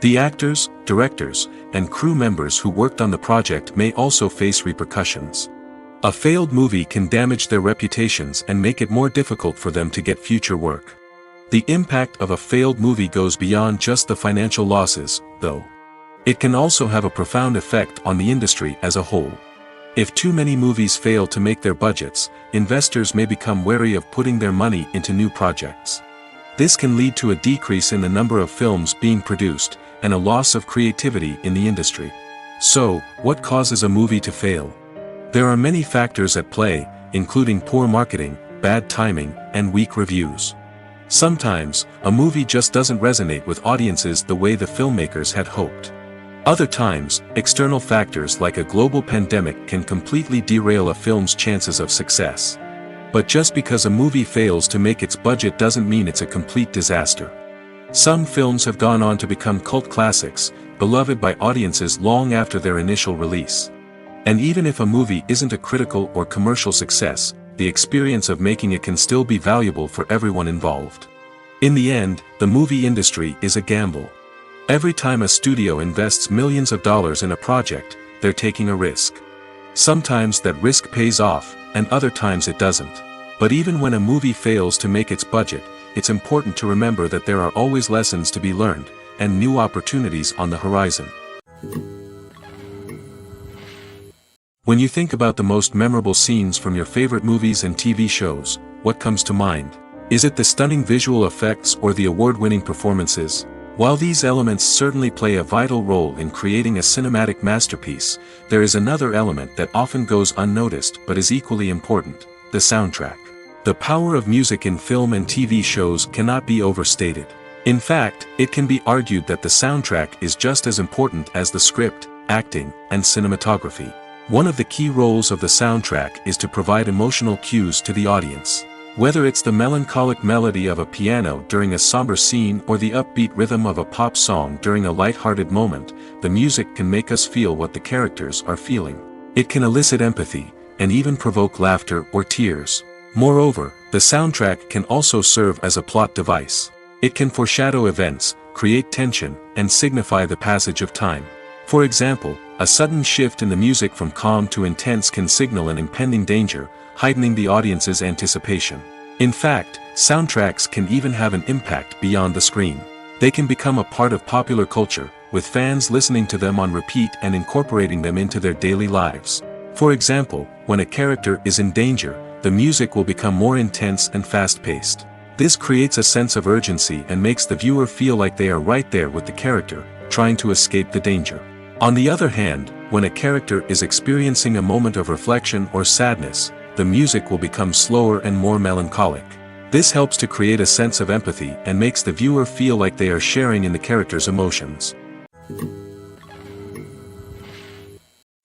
S1: The actors, directors, and crew members who worked on the project may also face repercussions. A failed movie can damage their reputations and make it more difficult for them to get future work. The impact of a failed movie goes beyond just the financial losses, though. It can also have a profound effect on the industry as a whole. If too many movies fail to make their budgets, investors may become wary of putting their money into new projects. This can lead to a decrease in the number of films being produced, and a loss of creativity in the industry. So, what causes a movie to fail? There are many factors at play, including poor marketing, bad timing, and weak reviews. Sometimes, a movie just doesn't resonate with audiences the way the filmmakers had hoped. Other times, external factors like a global pandemic can completely derail a film's chances of success. But just because a movie fails to make its budget doesn't mean it's a complete disaster. Some films have gone on to become cult classics, beloved by audiences long after their initial release. And even if a movie isn't a critical or commercial success, the experience of making it can still be valuable for everyone involved. In the end, the movie industry is a gamble. Every time a studio invests millions of dollars in a project, they're taking a risk. Sometimes that risk pays off, and other times it doesn't. But even when a movie fails to make its budget, it's important to remember that there are always lessons to be learned, and new opportunities on the horizon. When you think about the most memorable scenes from your favorite movies and TV shows, what comes to mind? Is it the stunning visual effects or the award-winning performances? While these elements certainly play a vital role in creating a cinematic masterpiece, there is another element that often goes unnoticed but is equally important: the soundtrack. The power of music in film and TV shows cannot be overstated. In fact, it can be argued that the soundtrack is just as important as the script, acting, and cinematography. One of the key roles of the soundtrack is to provide emotional cues to the audience. Whether it's the melancholic melody of a piano during a somber scene or the upbeat rhythm of a pop song during a light-hearted moment, the music can make us feel what the characters are feeling. It can elicit empathy, and even provoke laughter or tears. Moreover, the soundtrack can also serve as a plot device. It can foreshadow events, create tension, and signify the passage of time. For example, a sudden shift in the music from calm to intense can signal an impending danger, heightening the audience's anticipation. In fact, soundtracks can even have an impact beyond the screen. They can become a part of popular culture, with fans listening to them on repeat and incorporating them into their daily lives. For example, when a character is in danger, the music will become more intense and fast-paced. This creates a sense of urgency and makes the viewer feel like they are right there with the character, trying to escape the danger. On the other hand, when a character is experiencing a moment of reflection or sadness, the music will become slower and more melancholic. This helps to create a sense of empathy and makes the viewer feel like they are sharing in the character's emotions.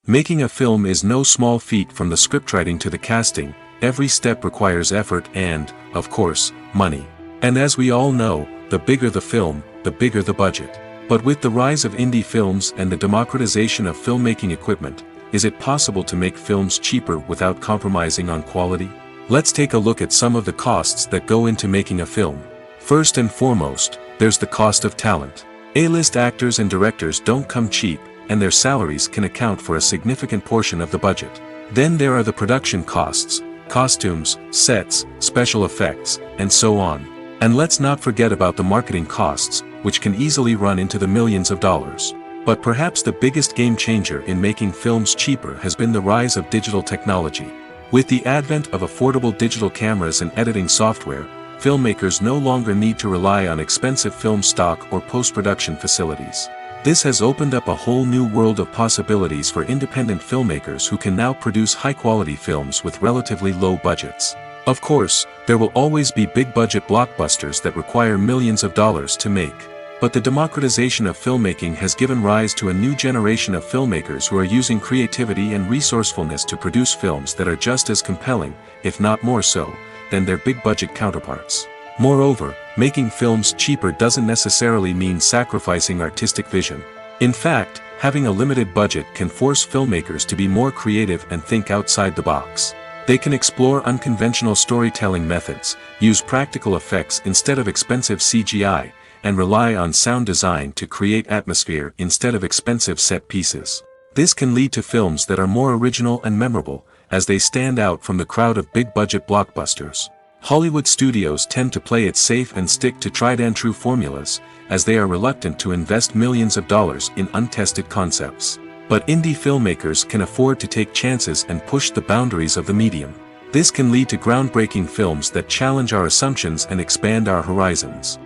S1: Making a film is no small feat. From the scriptwriting to the casting, every step requires effort and, of course, money. And as we all know, the bigger the film, the bigger the budget. But with the rise of indie films and the democratization of filmmaking equipment, is it possible to make films cheaper without compromising on quality? Let's take a look at some of the costs that go into making a film. First and foremost, there's the cost of talent. A-list actors and directors don't come cheap, and their salaries can account for a significant portion of the budget. Then there are the production costs, costumes, sets, special effects, and so on. And let's not forget about the marketing costs, which can easily run into the millions of dollars. But perhaps the biggest game changer in making films cheaper has been the rise of digital technology. With the advent of affordable digital cameras and editing software, filmmakers no longer need to rely on expensive film stock or post-production facilities. This has opened up a whole new world of possibilities for independent filmmakers who can now produce high-quality films with relatively low budgets. Of course, there will always be big-budget blockbusters that require millions of dollars to make. But the democratization of filmmaking has given rise to a new generation of filmmakers who are using creativity and resourcefulness to produce films that are just as compelling, if not more so, than their big-budget counterparts. Moreover, making films cheaper doesn't necessarily mean sacrificing artistic vision. In fact, having a limited budget can force filmmakers to be more creative and think outside the box. They can explore unconventional storytelling methods, use practical effects instead of expensive CGI, and rely on sound design to create atmosphere instead of expensive set pieces. This can lead to films that are more original and memorable, as they stand out from the crowd of big-budget blockbusters. Hollywood studios tend to play it safe and stick to tried-and-true formulas, as they are reluctant to invest millions of dollars in untested concepts. But indie filmmakers can afford to take chances and push the boundaries of the medium. This can lead to groundbreaking films that challenge our assumptions and expand our horizons.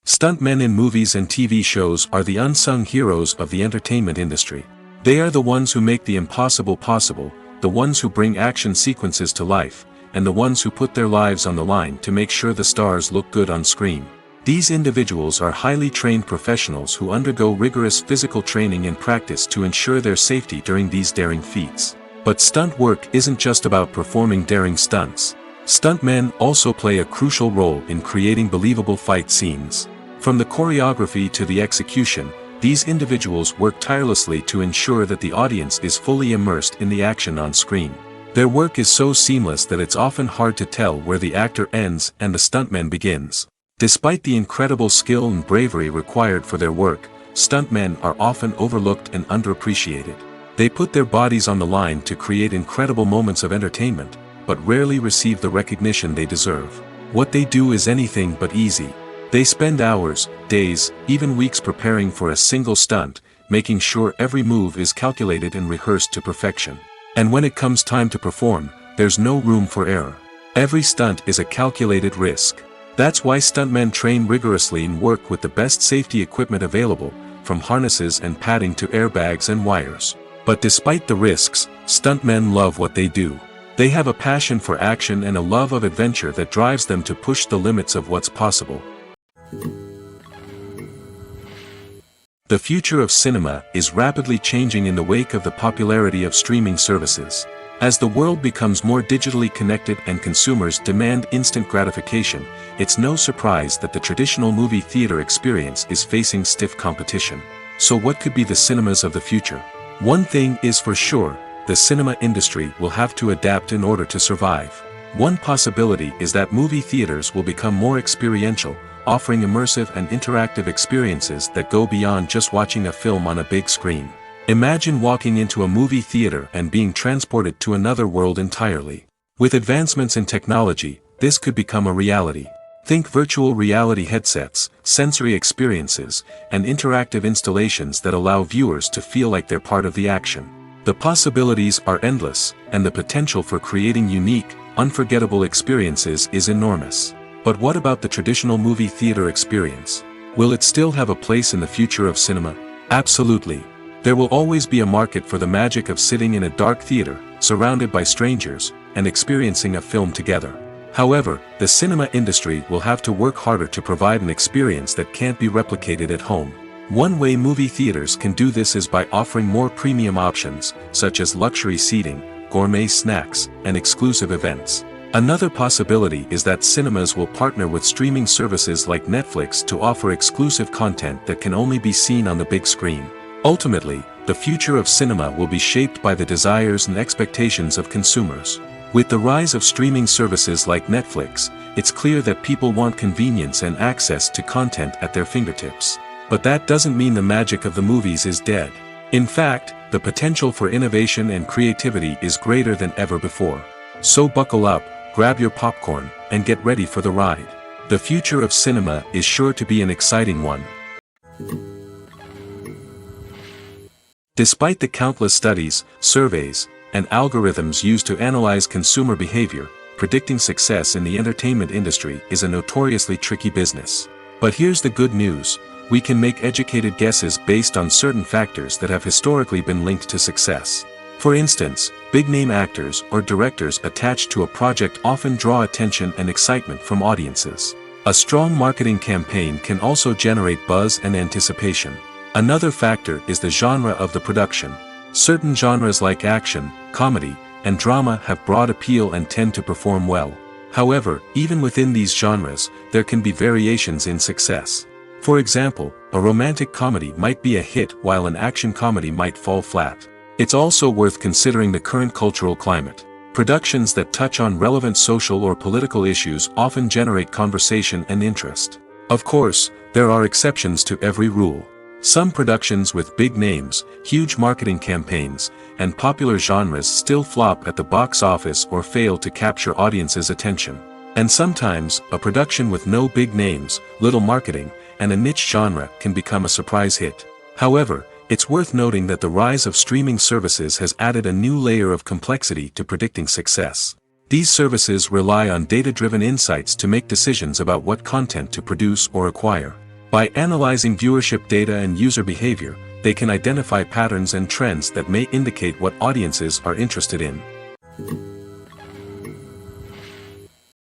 S1: Stuntmen in movies and TV shows are the unsung heroes of the entertainment industry. They are the ones who make the impossible possible, the ones who bring action sequences to life, and the ones who put their lives on the line to make sure the stars look good on screen. These individuals are highly trained professionals who undergo rigorous physical training and practice to ensure their safety during these daring feats. But stunt work isn't just about performing daring stunts. Stuntmen also play a crucial role in creating believable fight scenes. From the choreography to the execution, these individuals work tirelessly to ensure that the audience is fully immersed in the action on screen. Their work is so seamless that it's often hard to tell where the actor ends and the stuntman begins. Despite the incredible skill and bravery required for their work, stuntmen are often overlooked and underappreciated. They put their bodies on the line to create incredible moments of entertainment, but rarely receive the recognition they deserve. What they do is anything but easy. They spend hours, days, even weeks preparing for a single stunt, making sure every move is calculated and rehearsed to perfection. And when it comes time to perform, there's no room for error. Every stunt is a calculated risk. That's why stuntmen train rigorously and work with the best safety equipment available, from harnesses and padding to airbags and wires. But despite the risks, stuntmen love what they do. They have a passion for action and a love of adventure that drives them to push the limits of what's possible. The future of cinema is rapidly changing in the wake of the popularity of streaming services. As the world becomes more digitally connected and consumers demand instant gratification, it's no surprise that the traditional movie theater experience is facing stiff competition. So what could be the cinemas of the future? One thing is for sure, the cinema industry will have to adapt in order to survive. One possibility is that movie theaters will become more experiential, offering immersive and interactive experiences that go beyond just watching a film on a big screen. Imagine walking into a movie theater and being transported to another world entirely. With advancements in technology, this could become a reality. Think virtual reality headsets, sensory experiences, and interactive installations that allow viewers to feel like they're part of the action. The possibilities are endless, and the potential for creating unique, unforgettable experiences is enormous. But what about the traditional movie theater experience? Will it still have a place in the future of cinema? Absolutely. There will always be a market for the magic of sitting in a dark theater, surrounded by strangers, and experiencing a film together. However, the cinema industry will have to work harder to provide an experience that can't be replicated at home. One way movie theaters can do this is by offering more premium options, such as luxury seating, gourmet snacks, and exclusive events. Another possibility is that cinemas will partner with streaming services like Netflix to offer exclusive content that can only be seen on the big screen. Ultimately, the future of cinema will be shaped by the desires and expectations of consumers. With the rise of streaming services like Netflix, it's clear that people want convenience and access to content at their fingertips. But that doesn't mean the magic of the movies is dead. In fact, the potential for innovation and creativity is greater than ever before. So buckle up, grab your popcorn, and get ready for the ride. The future of cinema is sure to be an exciting one. Despite the countless studies, surveys, and algorithms used to analyze consumer behavior, predicting success in the entertainment industry is a notoriously tricky business. But here's the good news: we can make educated guesses based on certain factors that have historically been linked to success. For instance, big-name actors or directors attached to a project often draw attention and excitement from audiences. A strong marketing campaign can also generate buzz and anticipation. Another factor is the genre of the production. Certain genres like action, comedy, and drama have broad appeal and tend to perform well. However, even within these genres, there can be variations in success. For example, a romantic comedy might be a hit while an action comedy might fall flat. It's also worth considering the current cultural climate. Productions that touch on relevant social or political issues often generate conversation and interest. Of course, there are exceptions to every rule. Some productions with big names, huge marketing campaigns, and popular genres still flop at the box office or fail to capture audiences' attention. And sometimes, a production with no big names, little marketing, and a niche genre can become a surprise hit. However, it's worth noting that the rise of streaming services has added a new layer of complexity to predicting success. These services rely on data-driven insights to make decisions about what content to produce or acquire. By analyzing viewership data and user behavior, they can identify patterns and trends that may indicate what audiences are interested in.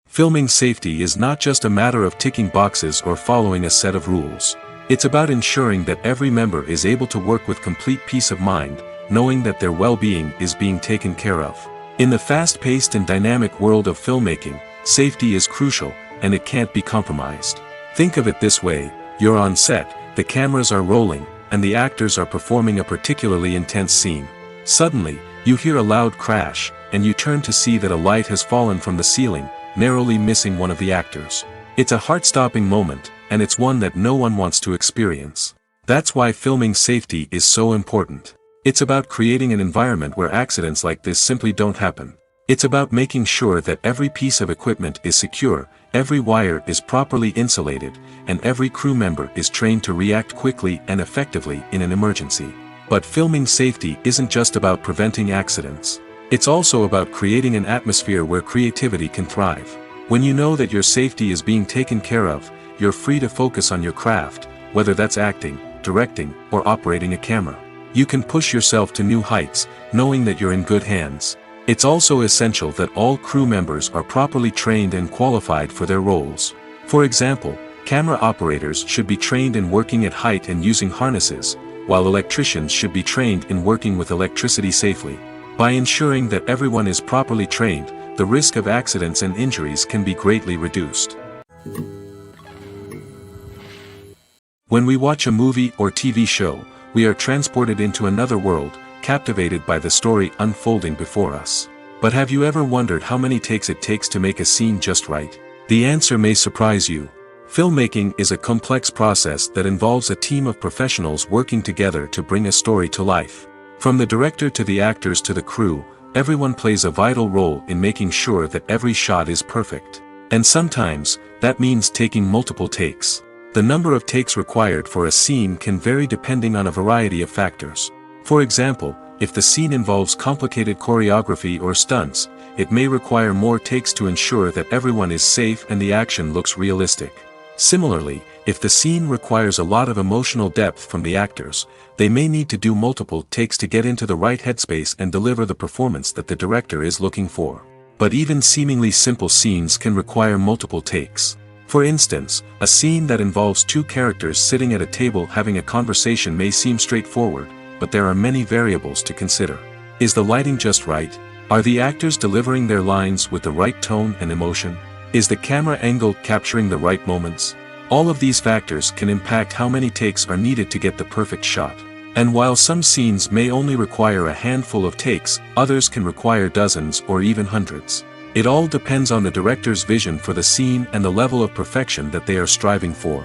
S1: Filming safety is not just a matter of ticking boxes or following a set of rules. It's about ensuring that every member is able to work with complete peace of mind, knowing that their well-being is being taken care of. In the fast-paced and dynamic world of filmmaking, safety is crucial, and it can't be compromised. Think of it this way: you're on set, the cameras are rolling, and the actors are performing a particularly intense scene. Suddenly, you hear a loud crash, and you turn to see that a light has fallen from the ceiling, narrowly missing one of the actors. It's a heart-stopping moment, and it's one that no one wants to experience. That's why filming safety is so important. It's about creating an environment where accidents like this simply don't happen. It's about making sure that every piece of equipment is secure, every wire is properly insulated, and every crew member is trained to react quickly and effectively in an emergency. But filming safety isn't just about preventing accidents. It's also about creating an atmosphere where creativity can thrive. When you know that your safety is being taken care of, you're free to focus on your craft, whether that's acting, directing, or operating a camera. You can push yourself to new heights, knowing that you're in good hands. It's also essential that all crew members are properly trained and qualified for their roles. For example, camera operators should be trained in working at height and using harnesses, while electricians should be trained in working with electricity safely. By ensuring that everyone is properly trained, the risk of accidents and injuries can be greatly reduced. When we watch a movie or TV show, we are transported into another world, captivated by the story unfolding before us. But have you ever wondered how many takes it takes to make a scene just right? The answer may surprise you. Filmmaking is a complex process that involves a team of professionals working together to bring a story to life. From the director to the actors to the crew, everyone plays a vital role in making sure that every shot is perfect. And sometimes, that means taking multiple takes. The number of takes required for a scene can vary depending on a variety of factors. For example, if the scene involves complicated choreography or stunts, it may require more takes to ensure that everyone is safe and the action looks realistic. Similarly, if the scene requires a lot of emotional depth from the actors, they may need to do multiple takes to get into the right headspace and deliver the performance that the director is looking for. But even seemingly simple scenes can require multiple takes. For instance, a scene that involves two characters sitting at a table having a conversation may seem straightforward, but there are many variables to consider. Is the lighting just right? Are the actors delivering their lines with the right tone and emotion? Is the camera angle capturing the right moments? All of these factors can impact how many takes are needed to get the perfect shot. And while some scenes may only require a handful of takes, others can require dozens or even hundreds. It all depends on the director's vision for the scene and the level of perfection that they are striving for.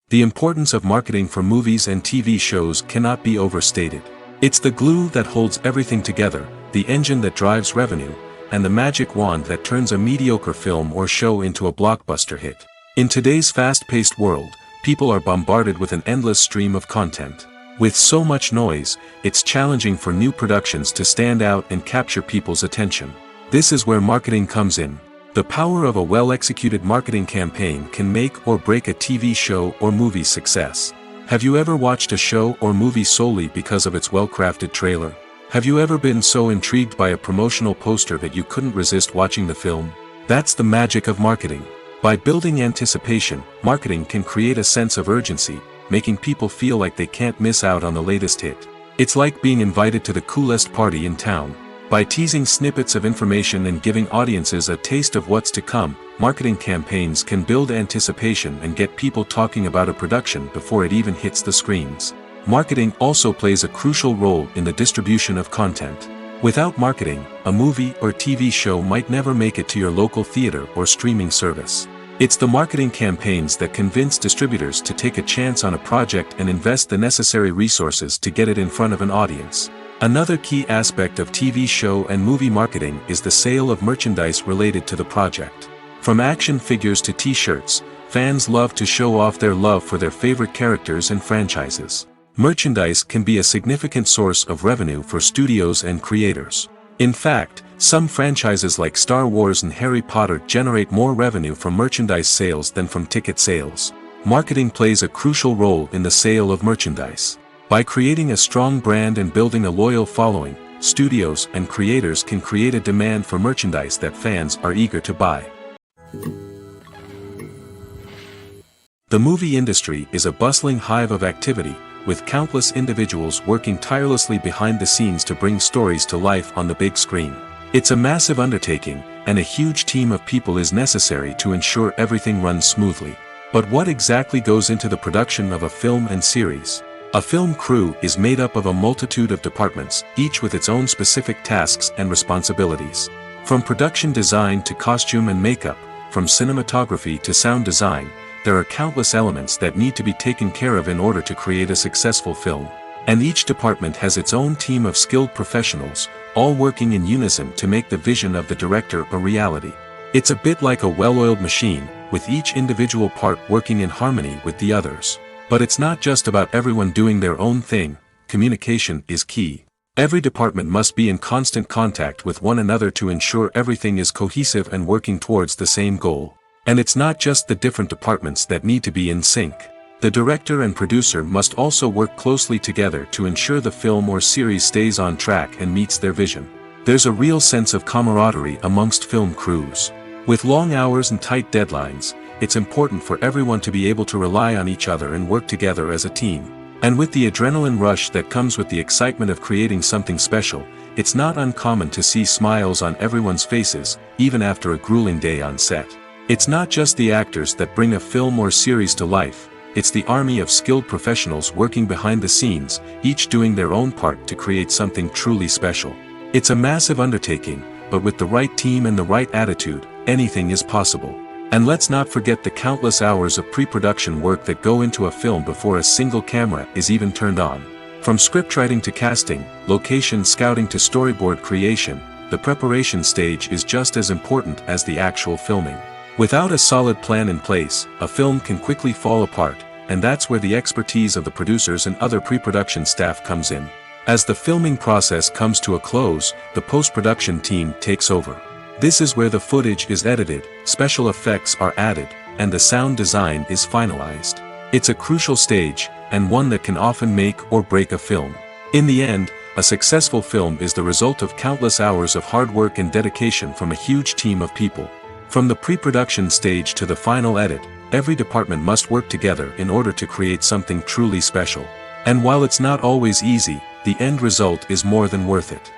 S1: The importance of marketing for movies and TV shows cannot be overstated. It's the glue that holds everything together, the engine that drives revenue, and the magic wand that turns a mediocre film or show into a blockbuster hit. In today's fast-paced world, people are bombarded with an endless stream of content. With so much noise, it's challenging for new productions to stand out and capture people's attention. This is where marketing comes in. The power of a well-executed marketing campaign can make or break a TV show or movie's success. Have you ever watched a show or movie solely because of its well-crafted trailer? Have you ever been so intrigued by a promotional poster that you couldn't resist watching the film? That's the magic of marketing. By building anticipation, marketing can create a sense of urgency, making people feel like they can't miss out on the latest hit. It's like being invited to the coolest party in town. By teasing snippets of information and giving audiences a taste of what's to come, marketing campaigns can build anticipation and get people talking about a production before it even hits the screens. Marketing also plays a crucial role in the distribution of content. Without marketing, a movie or TV show might never make it to your local theater or streaming service. It's the marketing campaigns that convince distributors to take a chance on a project and invest the necessary resources to get it in front of an audience. Another key aspect of TV show and movie marketing is the sale of merchandise related to the project. From action figures to t-shirts, fans love to show off their love for their favorite characters and franchises. Merchandise can be a significant source of revenue for studios and creators. In fact, some franchises like Star Wars and Harry Potter generate more revenue from merchandise sales than from ticket sales. Marketing plays a crucial role in the sale of merchandise. By creating a strong brand and building a loyal following, studios and creators can create a demand for merchandise that fans are eager to buy. The movie industry is a bustling hive of activity, with countless individuals working tirelessly behind the scenes to bring stories to life on the big screen. It's a massive undertaking, and a huge team of people is necessary to ensure everything runs smoothly. But what exactly goes into the production of a film and series? A film crew is made up of a multitude of departments, each with its own specific tasks and responsibilities. From production design to costume and makeup, from cinematography to sound design, there are countless elements that need to be taken care of in order to create a successful film. And each department has its own team of skilled professionals, all working in unison to make the vision of the director a reality. It's a bit like a well-oiled machine, with each individual part working in harmony with the others. But it's not just about everyone doing their own thing. Communication is key. Every department must be in constant contact with one another to ensure everything is cohesive and working towards the same goal. And it's not just the different departments that need to be in sync. The director and producer must also work closely together to ensure the film or series stays on track and meets their vision. There's a real sense of camaraderie amongst film crews. With long hours and tight deadlines, it's important for everyone to be able to rely on each other and work together as a team. And with the adrenaline rush that comes with the excitement of creating something special, it's not uncommon to see smiles on everyone's faces, even after a grueling day on set. It's not just the actors that bring a film or series to life, it's the army of skilled professionals working behind the scenes, each doing their own part to create something truly special. It's a massive undertaking, but with the right team and the right attitude, anything is possible. And let's not forget the countless hours of pre-production work that go into a film before a single camera is even turned on. From scriptwriting to casting, location scouting to storyboard creation, the preparation stage is just as important as the actual filming. Without a solid plan in place, a film can quickly fall apart, and that's where the expertise of the producers and other pre-production staff comes in. As the filming process comes to a close, the post-production team takes over. This is where the footage is edited, special effects are added, and the sound design is finalized. It's a crucial stage, and one that can often make or break a film. In the end, a successful film is the result of countless hours of hard work and dedication from a huge team of people. From the pre-production stage to the final edit, every department must work together in order to create something truly special. And while it's not always easy, the end result is more than worth it.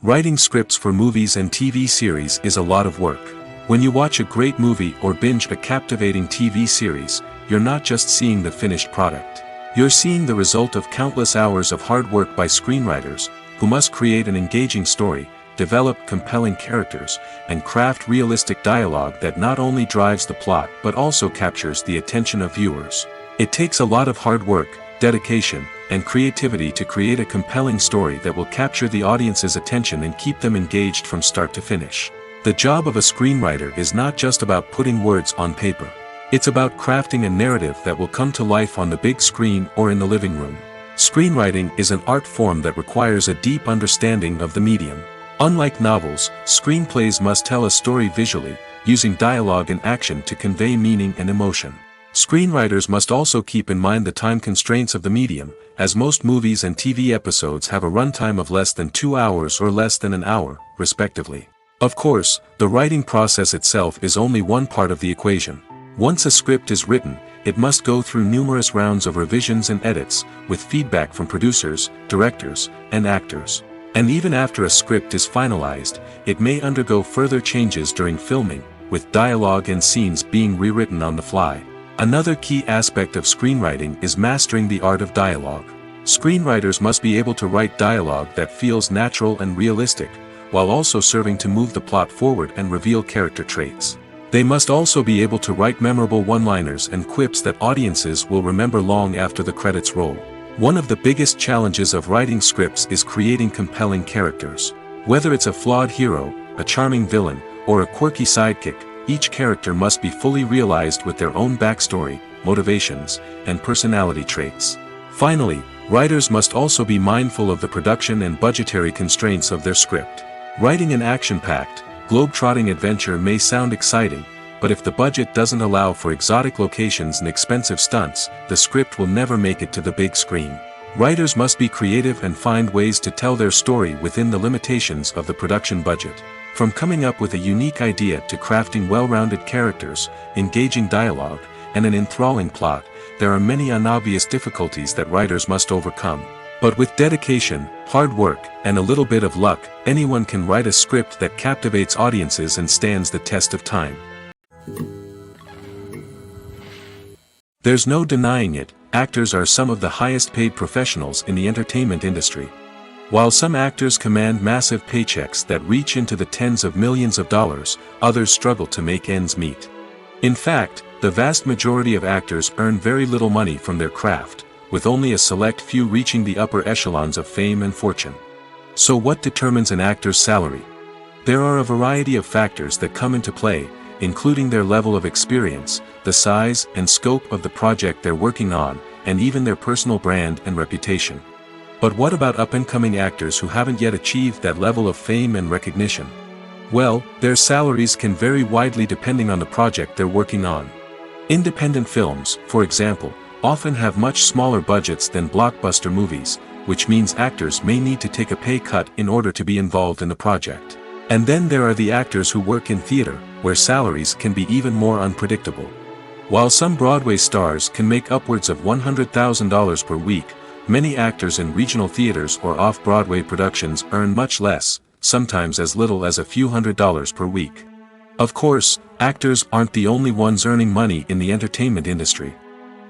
S1: Writing scripts for movies and TV series is a lot of work. When you watch a great movie or binge a captivating TV series, you're not just seeing the finished product. You're seeing the result of countless hours of hard work by screenwriters, who must create an engaging story, develop compelling characters, and craft realistic dialogue that not only drives the plot but also captures the attention of viewers. It takes a lot of hard work, dedication, and creativity to create a compelling story that will capture the audience's attention and keep them engaged from start to finish. The job of a screenwriter is not just about putting words on paper. It's about crafting a narrative that will come to life on the big screen or in the living room. Screenwriting is an art form that requires a deep understanding of the medium. Unlike novels, screenplays must tell a story visually, using dialogue and action to convey meaning and emotion. Screenwriters must also keep in mind the time constraints of the medium, as most movies and TV episodes have a runtime of less than 2 hours or less than an hour, respectively. Of course, the writing process itself is only one part of the equation. Once a script is written, it must go through numerous rounds of revisions and edits, with feedback from producers, directors, and actors. And even after a script is finalized, it may undergo further changes during filming, with dialogue and scenes being rewritten on the fly. Another key aspect of screenwriting is mastering the art of dialogue. Screenwriters must be able to write dialogue that feels natural and realistic, while also serving to move the plot forward and reveal character traits. They must also be able to write memorable one-liners and quips that audiences will remember long after the credits roll. One of the biggest challenges of writing scripts is creating compelling characters. Whether it's a flawed hero, a charming villain, or a quirky sidekick, each character must be fully realized with their own backstory, motivations, and personality traits. Finally, writers must also be mindful of the production and budgetary constraints of their script. Writing an action-packed, globe-trotting adventure may sound exciting, but if the budget doesn't allow for exotic locations and expensive stunts, the script will never make it to the big screen. Writers must be creative and find ways to tell their story within the limitations of the production budget. From coming up with a unique idea to crafting well-rounded characters, engaging dialogue, and an enthralling plot, there are many unobvious difficulties that writers must overcome. But with dedication, hard work, and a little bit of luck, anyone can write a script that captivates audiences and stands the test of time. There's no denying it, actors are some of the highest-paid professionals in the entertainment industry. While some actors command massive paychecks that reach into the tens of millions of dollars, others struggle to make ends meet. In fact, the vast majority of actors earn very little money from their craft, with only a select few reaching the upper echelons of fame and fortune. So what determines an actor's salary? There are a variety of factors that come into play, including their level of experience, the size and scope of the project they're working on, and even their personal brand and reputation. But what about up-and-coming actors who haven't yet achieved that level of fame and recognition? Well, their salaries can vary widely depending on the project they're working on. Independent films, for example, often have much smaller budgets than blockbuster movies, which means actors may need to take a pay cut in order to be involved in the project. And then there are the actors who work in theater, where salaries can be even more unpredictable. While some Broadway stars can make upwards of $100,000 per week, many actors in regional theaters or off-Broadway productions earn much less, sometimes as little as a few $100s per week. Of course, actors aren't the only ones earning money in the entertainment industry.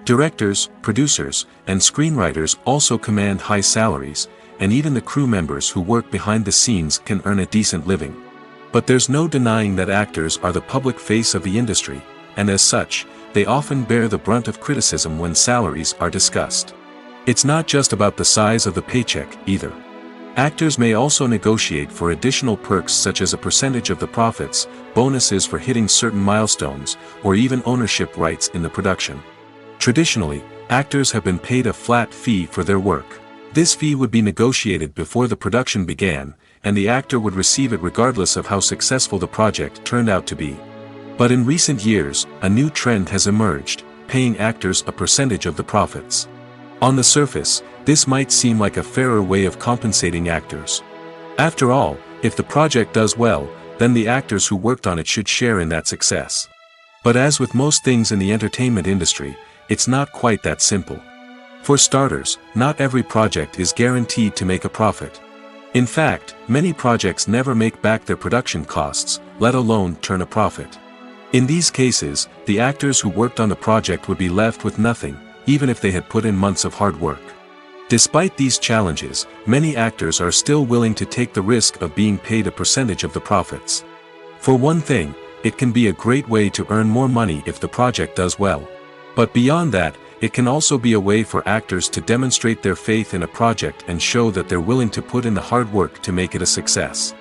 S1: Directors, producers, and screenwriters also command high salaries, and even the crew members who work behind the scenes can earn a decent living. But there's no denying that actors are the public face of the industry, and as such, they often bear the brunt of criticism when salaries are discussed. It's not just about the size of the paycheck, either. Actors may also negotiate for additional perks such as a percentage of the profits, bonuses for hitting certain milestones, or even ownership rights in the production. Traditionally, actors have been paid a flat fee for their work. This fee would be negotiated before the production began, and the actor would receive it regardless of how successful the project turned out to be. But in recent years, a new trend has emerged, paying actors a percentage of the profits. On the surface, this might seem like a fairer way of compensating actors. After all, if the project does well, then the actors who worked on it should share in that success. But as with most things in the entertainment industry, it's not quite that simple. For starters, not every project is guaranteed to make a profit. In fact, many projects never make back their production costs, let alone turn a profit. In these cases, the actors who worked on the project would be left with nothing, even if they had put in months of hard work. Despite these challenges, many actors are still willing to take the risk of being paid a percentage of the profits. For one thing, it can be a great way to earn more money if the project does well. But beyond that, it can also be a way for actors to demonstrate their faith in a project and show that they're willing to put in the hard work to make it a success.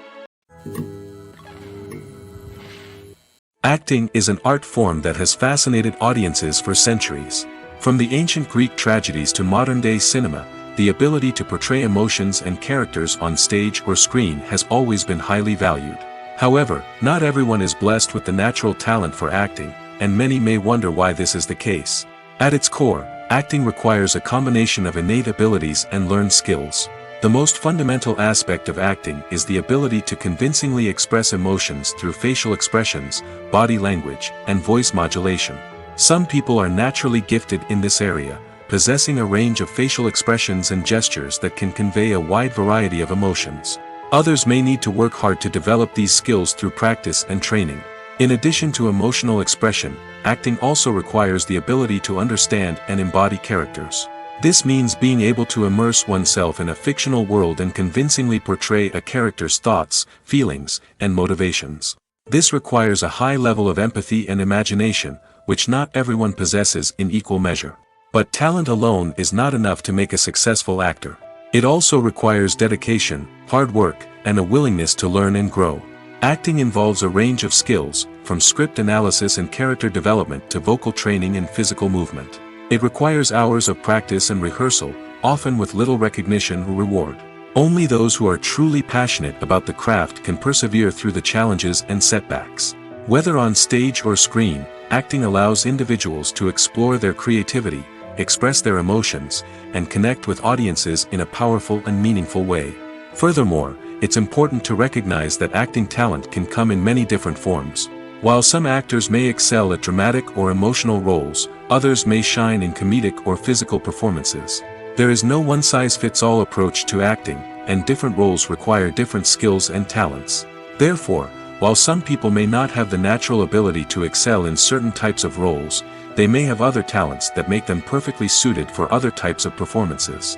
S1: Acting is an art form that has fascinated audiences for centuries. From the ancient Greek tragedies to modern-day cinema, the ability to portray emotions and characters on stage or screen has always been highly valued. However, not everyone is blessed with the natural talent for acting, and many may wonder why this is the case. At its core, acting requires a combination of innate abilities and learned skills. The most fundamental aspect of acting is the ability to convincingly express emotions through facial expressions, body language, and voice modulation. Some people are naturally gifted in this area, possessing a range of facial expressions and gestures that can convey a wide variety of emotions. Others may need to work hard to develop these skills through practice and training. In addition to emotional expression, acting also requires the ability to understand and embody characters. This means being able to immerse oneself in a fictional world and convincingly portray a character's thoughts, feelings, and motivations. This requires a high level of empathy and imagination, which not everyone possesses in equal measure. But talent alone is not enough to make a successful actor. It also requires dedication, hard work, and a willingness to learn and grow. Acting involves a range of skills, from script analysis and character development to vocal training and physical movement. It requires hours of practice and rehearsal, often with little recognition or reward. Only those who are truly passionate about the craft can persevere through the challenges and setbacks. Whether on stage or screen, acting allows individuals to explore their creativity, express their emotions, and connect with audiences in a powerful and meaningful way. Furthermore, it's important to recognize that acting talent can come in many different forms. While some actors may excel at dramatic or emotional roles, others may shine in comedic or physical performances. There is no one-size-fits-all approach to acting, and different roles require different skills and talents. Therefore, while some people may not have the natural ability to excel in certain types of roles, they may have other talents that make them perfectly suited for other types of performances.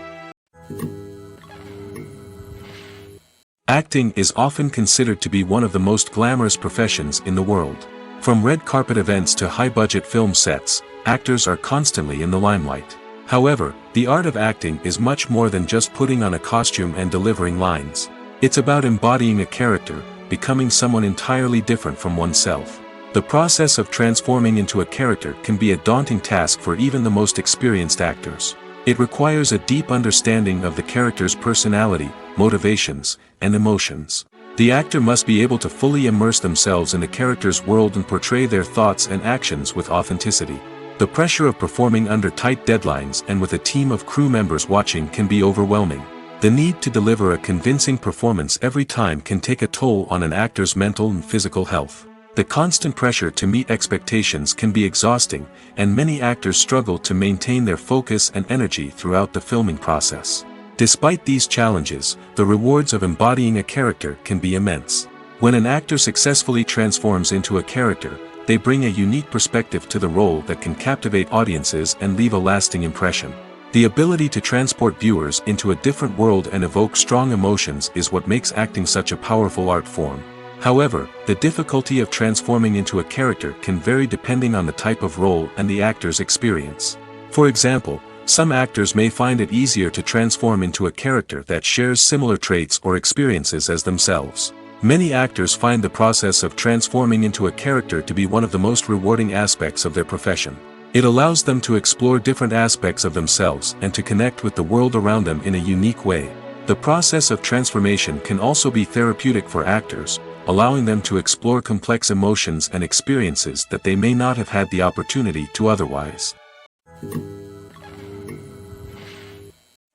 S1: Acting is often considered to be one of the most glamorous professions in the world. From red carpet events to high-budget film sets, actors are constantly in the limelight. However, the art of acting is much more than just putting on a costume and delivering lines. It's about embodying a character, becoming someone entirely different from oneself. The process of transforming into a character can be a daunting task for even the most experienced actors. It requires a deep understanding of the character's personality, motivations, and emotions. The actor must be able to fully immerse themselves in the character's world and portray their thoughts and actions with authenticity. The pressure of performing under tight deadlines and with a team of crew members watching can be overwhelming. The need to deliver a convincing performance every time can take a toll on an actor's mental and physical health. The constant pressure to meet expectations can be exhausting, and many actors struggle to maintain their focus and energy throughout the filming process. Despite these challenges, the rewards of embodying a character can be immense. When an actor successfully transforms into a character, they bring a unique perspective to the role that can captivate audiences and leave a lasting impression. The ability to transport viewers into a different world and evoke strong emotions is what makes acting such a powerful art form. However, the difficulty of transforming into a character can vary depending on the type of role and the actor's experience. For example, some actors may find it easier to transform into a character that shares similar traits or experiences as themselves. Many actors find the process of transforming into a character to be one of the most rewarding aspects of their profession. It allows them to explore different aspects of themselves and to connect with the world around them in a unique way. The process of transformation can also be therapeutic for actors, allowing them to explore complex emotions and experiences that they may not have had the opportunity to otherwise.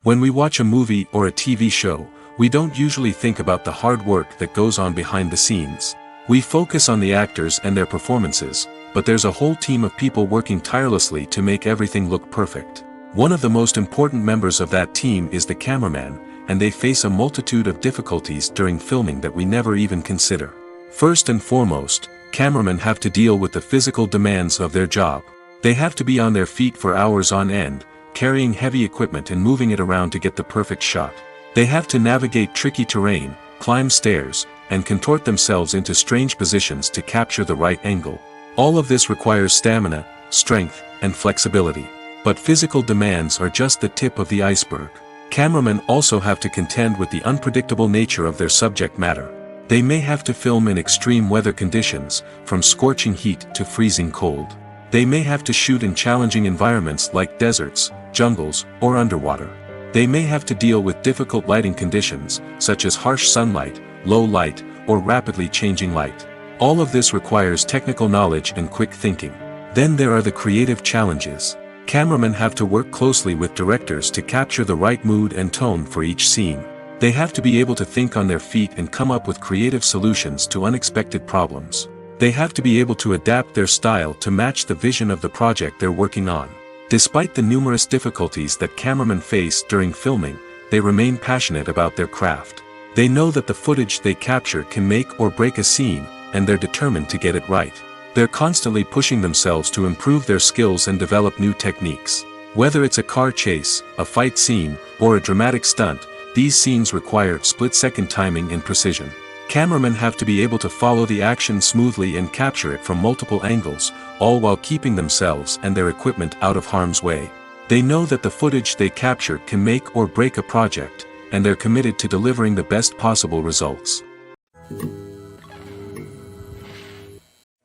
S1: When we watch a movie or a TV show, we don't usually think about the hard work that goes on behind the scenes. We focus on the actors and their performances, but there's a whole team of people working tirelessly to make everything look perfect. One of the most important members of that team is the cameraman, and they face a multitude of difficulties during filming that we never even consider. First and foremost, cameramen have to deal with the physical demands of their job. They have to be on their feet for hours on end, carrying heavy equipment and moving it around to get the perfect shot. They have to navigate tricky terrain, climb stairs, and contort themselves into strange positions to capture the right angle. All of this requires stamina, strength, and flexibility. But physical demands are just the tip of the iceberg. Cameramen also have to contend with the unpredictable nature of their subject matter. They may have to film in extreme weather conditions, from scorching heat to freezing cold. They may have to shoot in challenging environments like deserts, jungles, or underwater. They may have to deal with difficult lighting conditions, such as harsh sunlight, low light, or rapidly changing light. All of this requires technical knowledge and quick thinking. Then there are the creative challenges. Cameramen have to work closely with directors to capture the right mood and tone for each scene. They have to be able to think on their feet and come up with creative solutions to unexpected problems. They have to be able to adapt their style to match the vision of the project they're working on. Despite the numerous difficulties that cameramen face during filming, they remain passionate about their craft. They know that the footage they capture can make or break a scene, and they're determined to get it right. They're constantly pushing themselves to improve their skills and develop new techniques. Whether it's a car chase, a fight scene, or a dramatic stunt, these scenes require split-second timing and precision. Cameramen have to be able to follow the action smoothly and capture it from multiple angles, all while keeping themselves and their equipment out of harm's way. They know that the footage they capture can make or break a project, and they're committed to delivering the best possible results.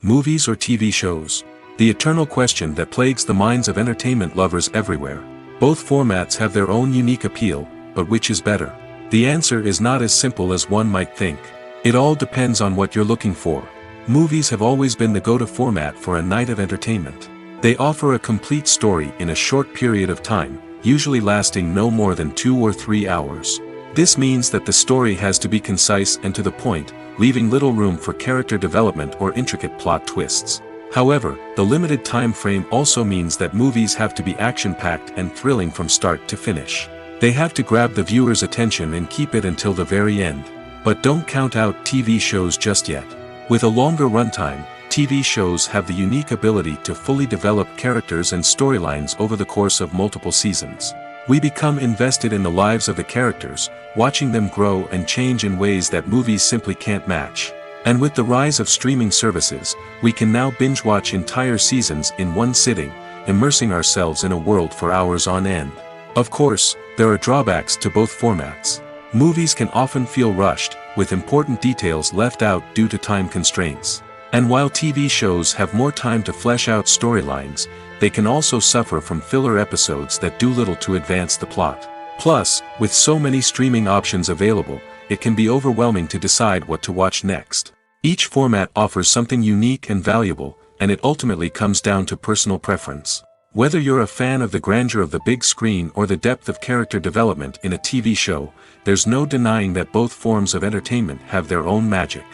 S1: Movies or TV shows? The eternal question that plagues the minds of entertainment lovers everywhere. Both formats have their own unique appeal, but which is better? The answer is not as simple as one might think. It all depends on what you're looking for. Movies have always been the go-to format for a night of entertainment. They offer a complete story in a short period of time, usually lasting no more than 2 or 3 hours. This means that the story has to be concise and to the point, leaving little room for character development or intricate plot twists. However, the limited time frame also means that movies have to be action-packed and thrilling from start to finish. They have to grab the viewer's attention and keep it until the very end. But don't count out TV shows just yet. With a longer runtime, TV shows have the unique ability to fully develop characters and storylines over the course of multiple seasons. We become invested in the lives of the characters, watching them grow and change in ways that movies simply can't match. And with the rise of streaming services, we can now binge-watch entire seasons in one sitting, immersing ourselves in a world for hours on end. Of course, there are drawbacks to both formats. Movies can often feel rushed, with important details left out due to time constraints. And while TV shows have more time to flesh out storylines, they can also suffer from filler episodes that do little to advance the plot. Plus, with so many streaming options available, it can be overwhelming to decide what to watch next. Each format offers something unique and valuable, and it ultimately comes down to personal preference. Whether you're a fan of the grandeur of the big screen or the depth of character development in a TV show, there's no denying that both forms of entertainment have their own magic.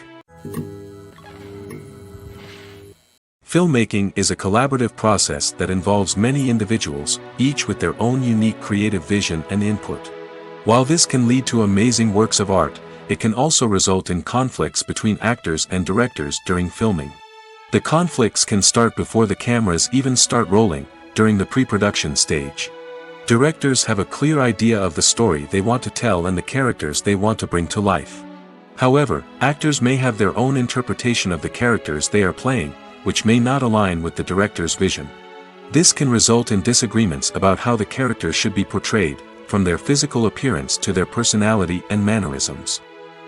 S1: Filmmaking is a collaborative process that involves many individuals, each with their own unique creative vision and input. While this can lead to amazing works of art, it can also result in conflicts between actors and directors during filming. The conflicts can start before the cameras even start rolling, during the pre-production stage. Directors have a clear idea of the story they want to tell and the characters they want to bring to life. However, actors may have their own interpretation of the characters they are playing, which may not align with the director's vision. This can result in disagreements about how the characters should be portrayed, from their physical appearance to their personality and mannerisms.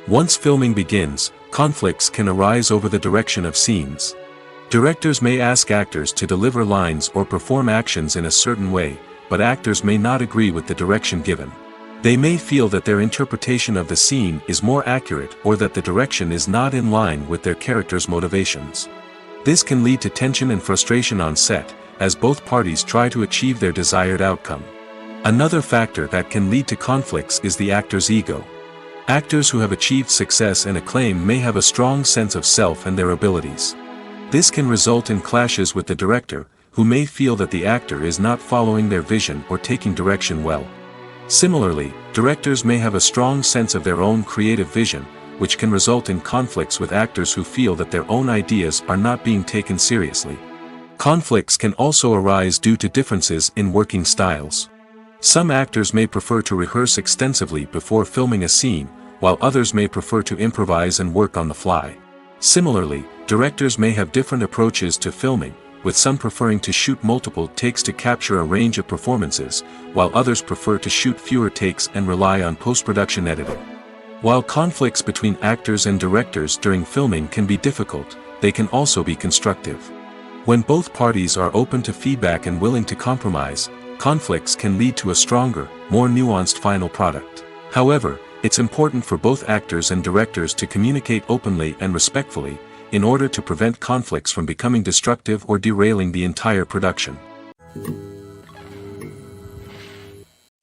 S1: Once filming begins, conflicts can arise over the direction of scenes. Directors may ask actors to deliver lines or perform actions in a certain way, but actors may not agree with the direction given. They may feel that their interpretation of the scene is more accurate or that the direction is not in line with their character's motivations. This can lead to tension and frustration on set, as both parties try to achieve their desired outcome. Another factor that can lead to conflicts is the actor's ego. Actors who have achieved success and acclaim may have a strong sense of self and their abilities. This can result in clashes with the director, who may feel that the actor is not following their vision or taking direction well. Similarly, directors may have a strong sense of their own creative vision, which can result in conflicts with actors who feel that their own ideas are not being taken seriously. Conflicts can also arise due to differences in working styles. Some actors may prefer to rehearse extensively before filming a scene, while others may prefer to improvise and work on the fly. Similarly, directors may have different approaches to filming, with some preferring to shoot multiple takes to capture a range of performances, while others prefer to shoot fewer takes and rely on post-production editing. While conflicts between actors and directors during filming can be difficult, they can also be constructive. When both parties are open to feedback and willing to compromise, conflicts can lead to a stronger, more nuanced final product. However, it's important for both actors and directors to communicate openly and respectfully, in order to prevent conflicts from becoming destructive or derailing the entire production.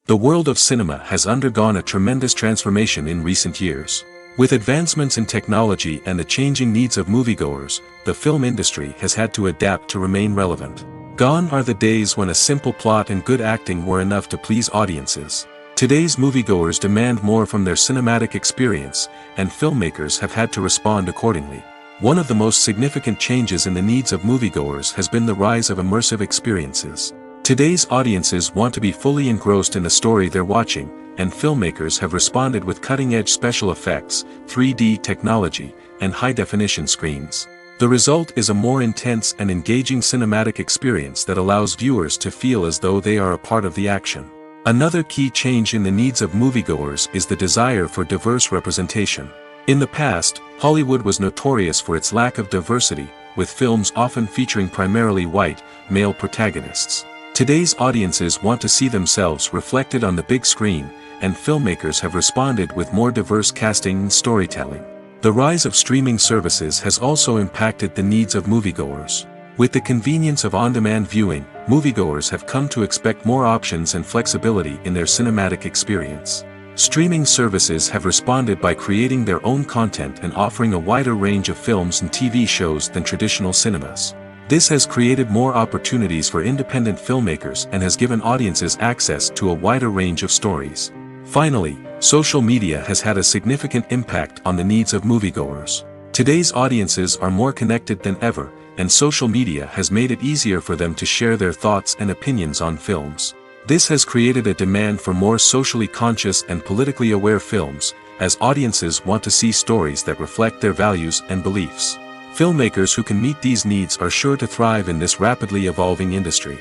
S1: The world of cinema has undergone a tremendous transformation in recent years. With advancements in technology and the changing needs of moviegoers, the film industry has had to adapt to remain relevant. Gone are the days when a simple plot and good acting were enough to please audiences. Today's moviegoers demand more from their cinematic experience, and filmmakers have had to respond accordingly. One of the most significant changes in the needs of moviegoers has been the rise of immersive experiences. Today's audiences want to be fully engrossed in the story they're watching, and filmmakers have responded with cutting-edge special effects, 3D technology, and high-definition screens. The result is a more intense and engaging cinematic experience that allows viewers to feel as though they are a part of the action. Another key change in the needs of moviegoers is the desire for diverse representation. In the past, Hollywood was notorious for its lack of diversity, with films often featuring primarily white, male protagonists. Today's audiences want to see themselves reflected on the big screen, and filmmakers have responded with more diverse casting and storytelling. The rise of streaming services has also impacted the needs of moviegoers. With the convenience of on-demand viewing, moviegoers have come to expect more options and flexibility in their cinematic experience. Streaming services have responded by creating their own content and offering a wider range of films and TV shows than traditional cinemas. This has created more opportunities for independent filmmakers and has given audiences access to a wider range of stories. Finally, social media has had a significant impact on the needs of moviegoers. Today's audiences are more connected than ever, and social media has made it easier for them to share their thoughts and opinions on films. This has created a demand for more socially conscious and politically aware films, as audiences want to see stories that reflect their values and beliefs. Filmmakers who can meet these needs are sure to thrive in this rapidly evolving industry.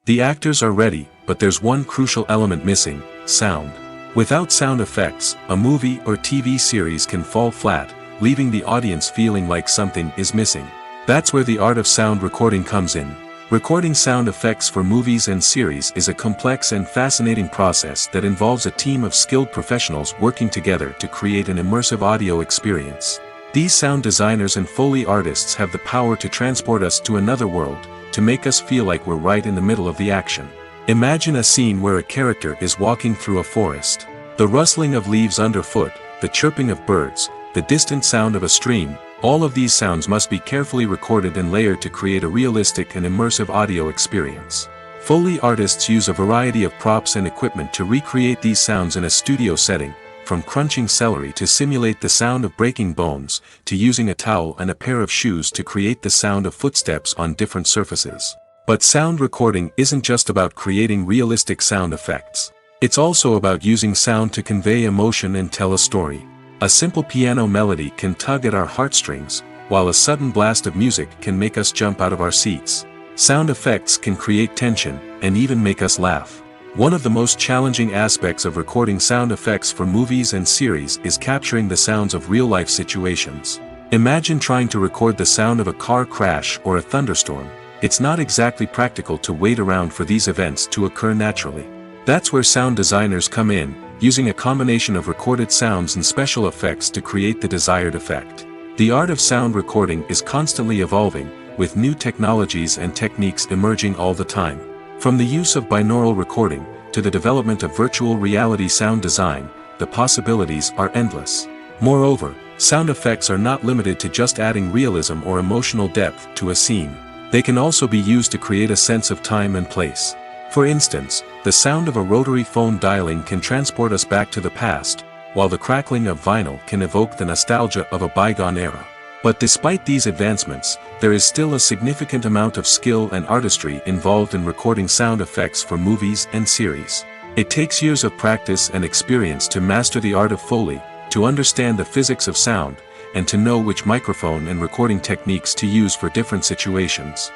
S1: The actors are ready, but there's one crucial element missing: sound. Without sound effects, a movie or TV series can fall flat, leaving the audience feeling like something is missing. That's where the art of sound recording comes in. Recording sound effects for movies and series is a complex and fascinating process that involves a team of skilled professionals working together to create an immersive audio experience. These sound designers and Foley artists have the power to transport us to another world, to make us feel like we're right in the middle of the action. Imagine a scene where a character is walking through a forest. The rustling of leaves underfoot, the chirping of birds, the distant sound of a stream, all of these sounds must be carefully recorded and layered to create a realistic and immersive audio experience. Foley artists use a variety of props and equipment to recreate these sounds in a studio setting, from crunching celery to simulate the sound of breaking bones, to using a towel and a pair of shoes to create the sound of footsteps on different surfaces. But sound recording isn't just about creating realistic sound effects. It's also about using sound to convey emotion and tell a story. A simple piano melody can tug at our heartstrings, while a sudden blast of music can make us jump out of our seats. Sound effects can create tension, and even make us laugh. One of the most challenging aspects of recording sound effects for movies and series is capturing the sounds of real-life situations. Imagine trying to record the sound of a car crash or a thunderstorm. It's not exactly practical to wait around for these events to occur naturally. That's where sound designers come in, using a combination of recorded sounds and special effects to create the desired effect. The art of sound recording is constantly evolving, with new technologies and techniques emerging all the time. From the use of binaural recording, to the development of virtual reality sound design, the possibilities are endless. Moreover, sound effects are not limited to just adding realism or emotional depth to a scene. They can also be used to create a sense of time and place. For instance, the sound of a rotary phone dialing can transport us back to the past, while the crackling of vinyl can evoke the nostalgia of a bygone era. But despite these advancements, there is still a significant amount of skill and artistry involved in recording sound effects for movies and series. It takes years of practice and experience to master the art of Foley, to understand the physics of sound, and to know which microphone and recording techniques to use for different situations.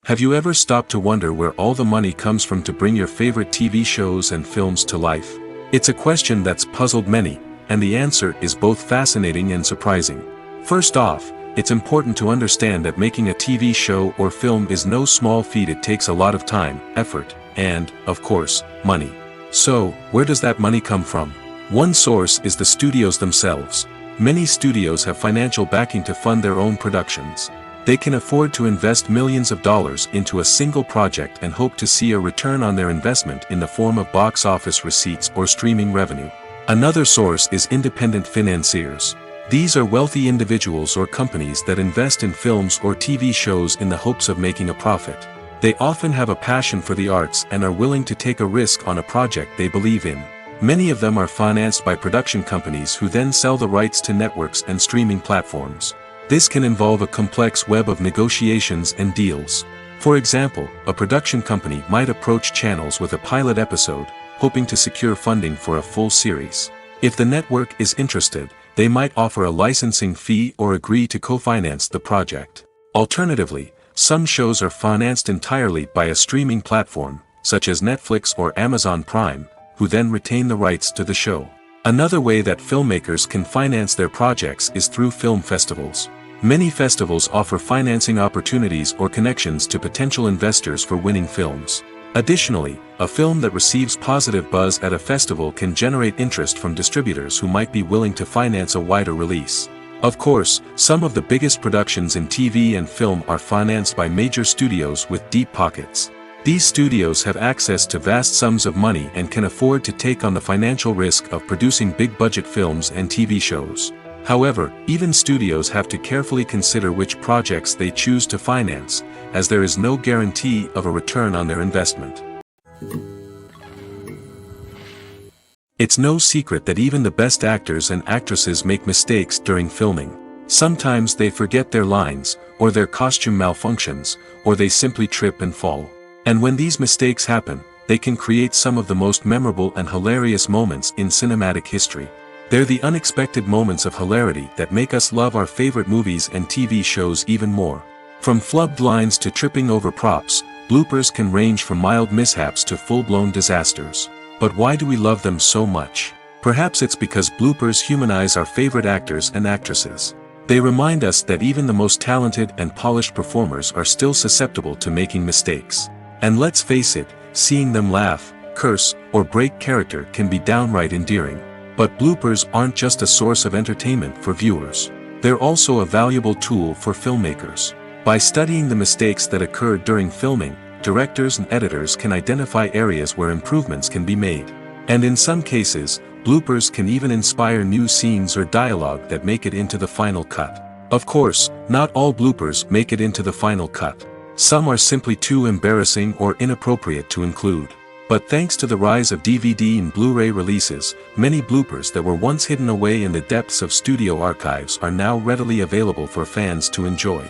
S1: Have you ever stopped to wonder where all the money comes from to bring your favorite TV shows and films to life? It's a question that's puzzled many, and the answer is both fascinating and surprising. First off, it's important to understand that making a TV show or film is no small feat. It takes a lot of time, effort, and, of course, money. So, where does that money come from? One source is the studios themselves. Many studios have financial backing to fund their own productions. They can afford to invest millions of dollars into a single project and hope to see a return on their investment in the form of box office receipts or streaming revenue. Another source is independent financiers. These are wealthy individuals or companies that invest in films or TV shows in the hopes of making a profit. They often have a passion for the arts and are willing to take a risk on a project they believe in. Many of them are financed by production companies who then sell the rights to networks and streaming platforms. This can involve a complex web of negotiations and deals. For example, a production company might approach channels with a pilot episode, hoping to secure funding for a full series. If the network is interested, they might offer a licensing fee or agree to co-finance the project. Alternatively, some shows are financed entirely by a streaming platform, such as Netflix or Amazon Prime, who then retain the rights to the show. Another way that filmmakers can finance their projects is through film festivals. Many festivals offer financing opportunities or connections to potential investors for winning films. Additionally, a film that receives positive buzz at a festival can generate interest from distributors who might be willing to finance a wider release. Of course, some of the biggest productions in TV and film are financed by major studios with deep pockets. These studios have access to vast sums of money and can afford to take on the financial risk of producing big-budget films and TV shows. However, even studios have to carefully consider which projects they choose to finance, as there is no guarantee of a return on their investment. It's no secret that even the best actors and actresses make mistakes during filming. Sometimes they forget their lines, or their costume malfunctions, or they simply trip and fall. And when these mistakes happen, they can create some of the most memorable and hilarious moments in cinematic history. They're the unexpected moments of hilarity that make us love our favorite movies and TV shows even more. From flubbed lines to tripping over props, bloopers can range from mild mishaps to full-blown disasters. But why do we love them so much? Perhaps it's because bloopers humanize our favorite actors and actresses. They remind us that even the most talented and polished performers are still susceptible to making mistakes. And let's face it, seeing them laugh, curse, or break character can be downright endearing. But bloopers aren't just a source of entertainment for viewers. They're also a valuable tool for filmmakers. By studying the mistakes that occurred during filming, directors and editors can identify areas where improvements can be made. And in some cases, bloopers can even inspire new scenes or dialogue that make it into the final cut. Of course, not all bloopers make it into the final cut. Some are simply too embarrassing or inappropriate to include. But thanks to the rise of DVD and Blu-ray releases, many bloopers that were once hidden away in the depths of studio archives are now readily available for fans to enjoy.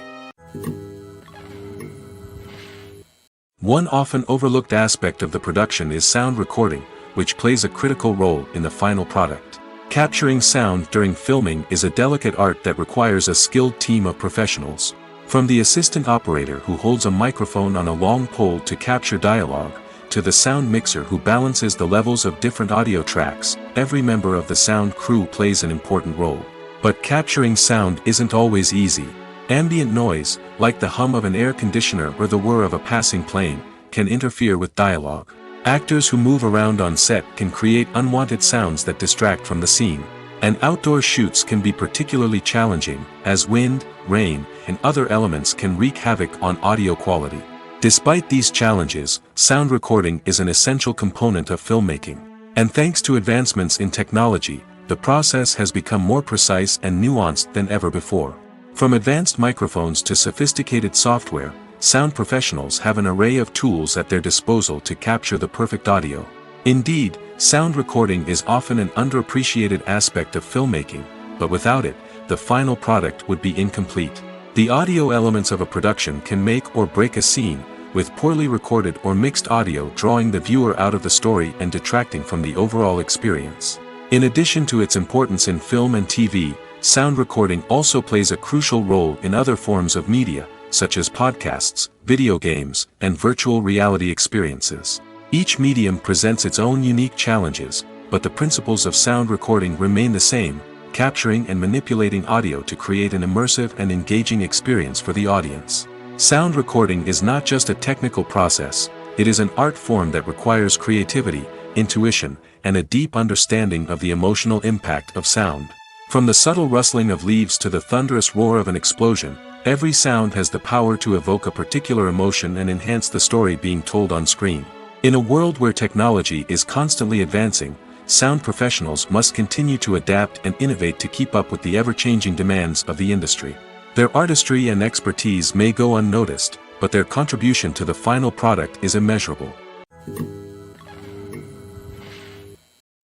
S1: One often overlooked aspect of the production is sound recording, which plays a critical role in the final product. Capturing sound during filming is a delicate art that requires a skilled team of professionals. From the assistant operator who holds a microphone on a long pole to capture dialogue, to the sound mixer who balances the levels of different audio tracks, every member of the sound crew plays an important role. But capturing sound isn't always easy. Ambient noise, like the hum of an air conditioner or the whir of a passing plane, can interfere with dialogue. Actors who move around on set can create unwanted sounds that distract from the scene. And outdoor shoots can be particularly challenging, as wind, rain, and other elements can wreak havoc on audio quality. Despite these challenges, sound recording is an essential component of filmmaking. And thanks to advancements in technology, the process has become more precise and nuanced than ever before. From advanced microphones to sophisticated software, sound professionals have an array of tools at their disposal to capture the perfect audio. Indeed, sound recording is often an underappreciated aspect of filmmaking, but without it, the final product would be incomplete. The audio elements of a production can make or break a scene, with poorly recorded or mixed audio drawing the viewer out of the story and detracting from the overall experience. In addition to its importance in film and TV, sound recording also plays a crucial role in other forms of media, such as podcasts, video games, and virtual reality experiences. Each medium presents its own unique challenges, but the principles of sound recording remain the same, capturing and manipulating audio to create an immersive and engaging experience for the audience. Sound recording is not just a technical process, it is an art form that requires creativity, intuition, and a deep understanding of the emotional impact of sound. From the subtle rustling of leaves to the thunderous roar of an explosion, Every sound has the power to evoke a particular emotion and enhance the story being told on screen. In a world where technology is constantly advancing, sound professionals must continue to adapt and innovate to keep up with the ever-changing demands of the industry. Their artistry and expertise may go unnoticed, but their contribution to the final product is immeasurable.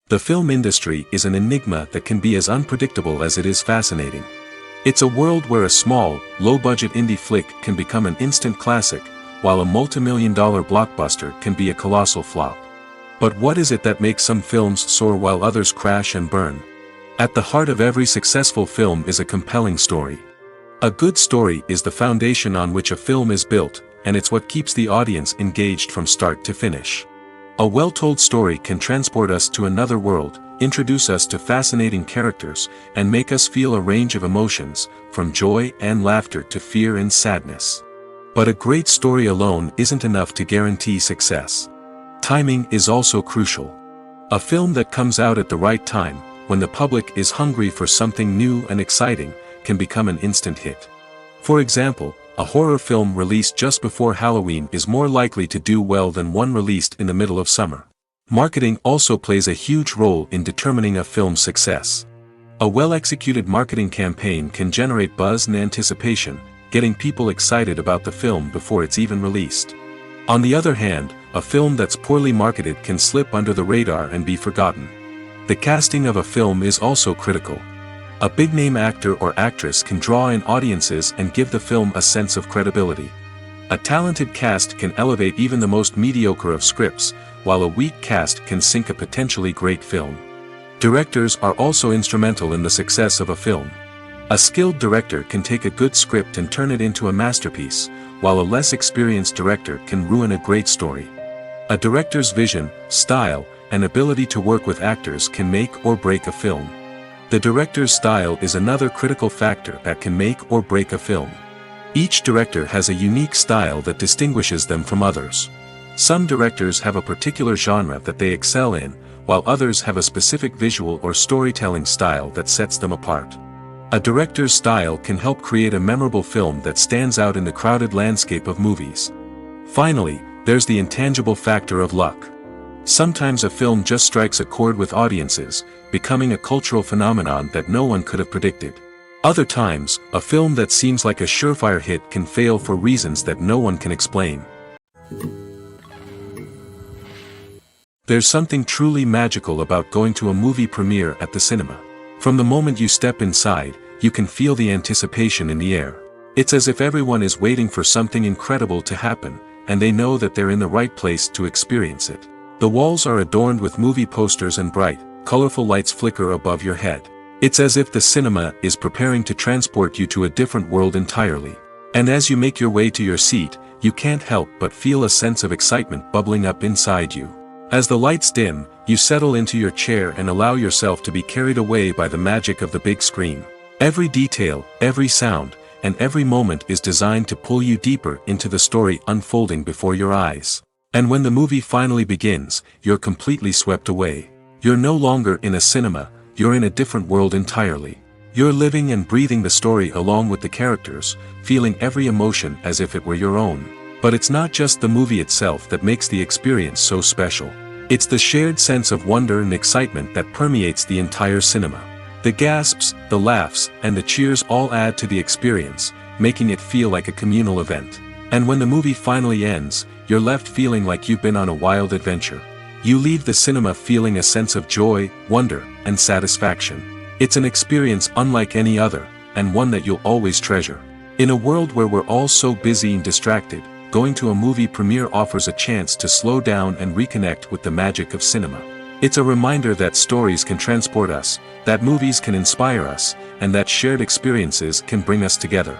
S1: The film industry is an enigma that can be as unpredictable as it is fascinating. It's a world where a small, low-budget indie flick can become an instant classic, while a multi-million-dollar blockbuster can be a colossal flop. But what is it that makes some films soar while others crash and burn? At the heart of every successful film is a compelling story. A good story is the foundation on which a film is built, and it's what keeps the audience engaged from start to finish. A well-told story can transport us to another world, introduce us to fascinating characters, and make us feel a range of emotions, from joy and laughter to fear and sadness. But a great story alone isn't enough to guarantee success. Timing is also crucial. A film that comes out at the right time, when the public is hungry for something new and exciting, can become an instant hit. For example, a horror film released just before Halloween is more likely to do well than one released in the middle of summer. Marketing also plays a huge role in determining a film's success. A well-executed marketing campaign can generate buzz and anticipation, getting people excited about the film before it's even released. On the other hand, a film that's poorly marketed can slip under the radar and be forgotten. The casting of a film is also critical. A big-name actor or actress can draw in audiences and give the film a sense of credibility. A talented cast can elevate even the most mediocre of scripts, while a weak cast can sink a potentially great film. Directors are also instrumental in the success of a film. A skilled director can take a good script and turn it into a masterpiece, while a less experienced director can ruin a great story. A director's vision, style, and ability to work with actors can make or break a film. The director's style is another critical factor that can make or break a film. Each director has a unique style that distinguishes them from others. Some directors have a particular genre that they excel in, while others have a specific visual or storytelling style that sets them apart. A director's style can help create a memorable film that stands out in the crowded landscape of movies. Finally, there's the intangible factor of luck. Sometimes a film just strikes a chord with audiences, becoming a cultural phenomenon that no one could have predicted. Other times, a film that seems like a surefire hit can fail for reasons that no one can explain. There's something truly magical about going to a movie premiere at the cinema. From the moment you step inside, you can feel the anticipation in the air. It's as if everyone is waiting for something incredible to happen, and they know that they're in the right place to experience it. The walls are adorned with movie posters and bright, colorful lights flicker above your head. It's as if the cinema is preparing to transport you to a different world entirely. And as you make your way to your seat, you can't help but feel a sense of excitement bubbling up inside you. As the lights dim, you settle into your chair and allow yourself to be carried away by the magic of the big screen. Every detail, every sound, and every moment is designed to pull you deeper into the story unfolding before your eyes. And when the movie finally begins, you're completely swept away. You're no longer in a cinema, you're in a different world entirely. You're living and breathing the story along with the characters, feeling every emotion as if it were your own. But it's not just the movie itself that makes the experience so special. It's the shared sense of wonder and excitement that permeates the entire cinema. The gasps, the laughs, and the cheers all add to the experience, making it feel like a communal event. And when the movie finally ends, you're left feeling like you've been on a wild adventure. You leave the cinema feeling a sense of joy, wonder, and satisfaction. It's an experience unlike any other, and one that you'll always treasure. In a world where we're all so busy and distracted, going to a movie premiere offers a chance to slow down and reconnect with the magic of cinema. It's a reminder that stories can transport us, that movies can inspire us, and that shared experiences can bring us together.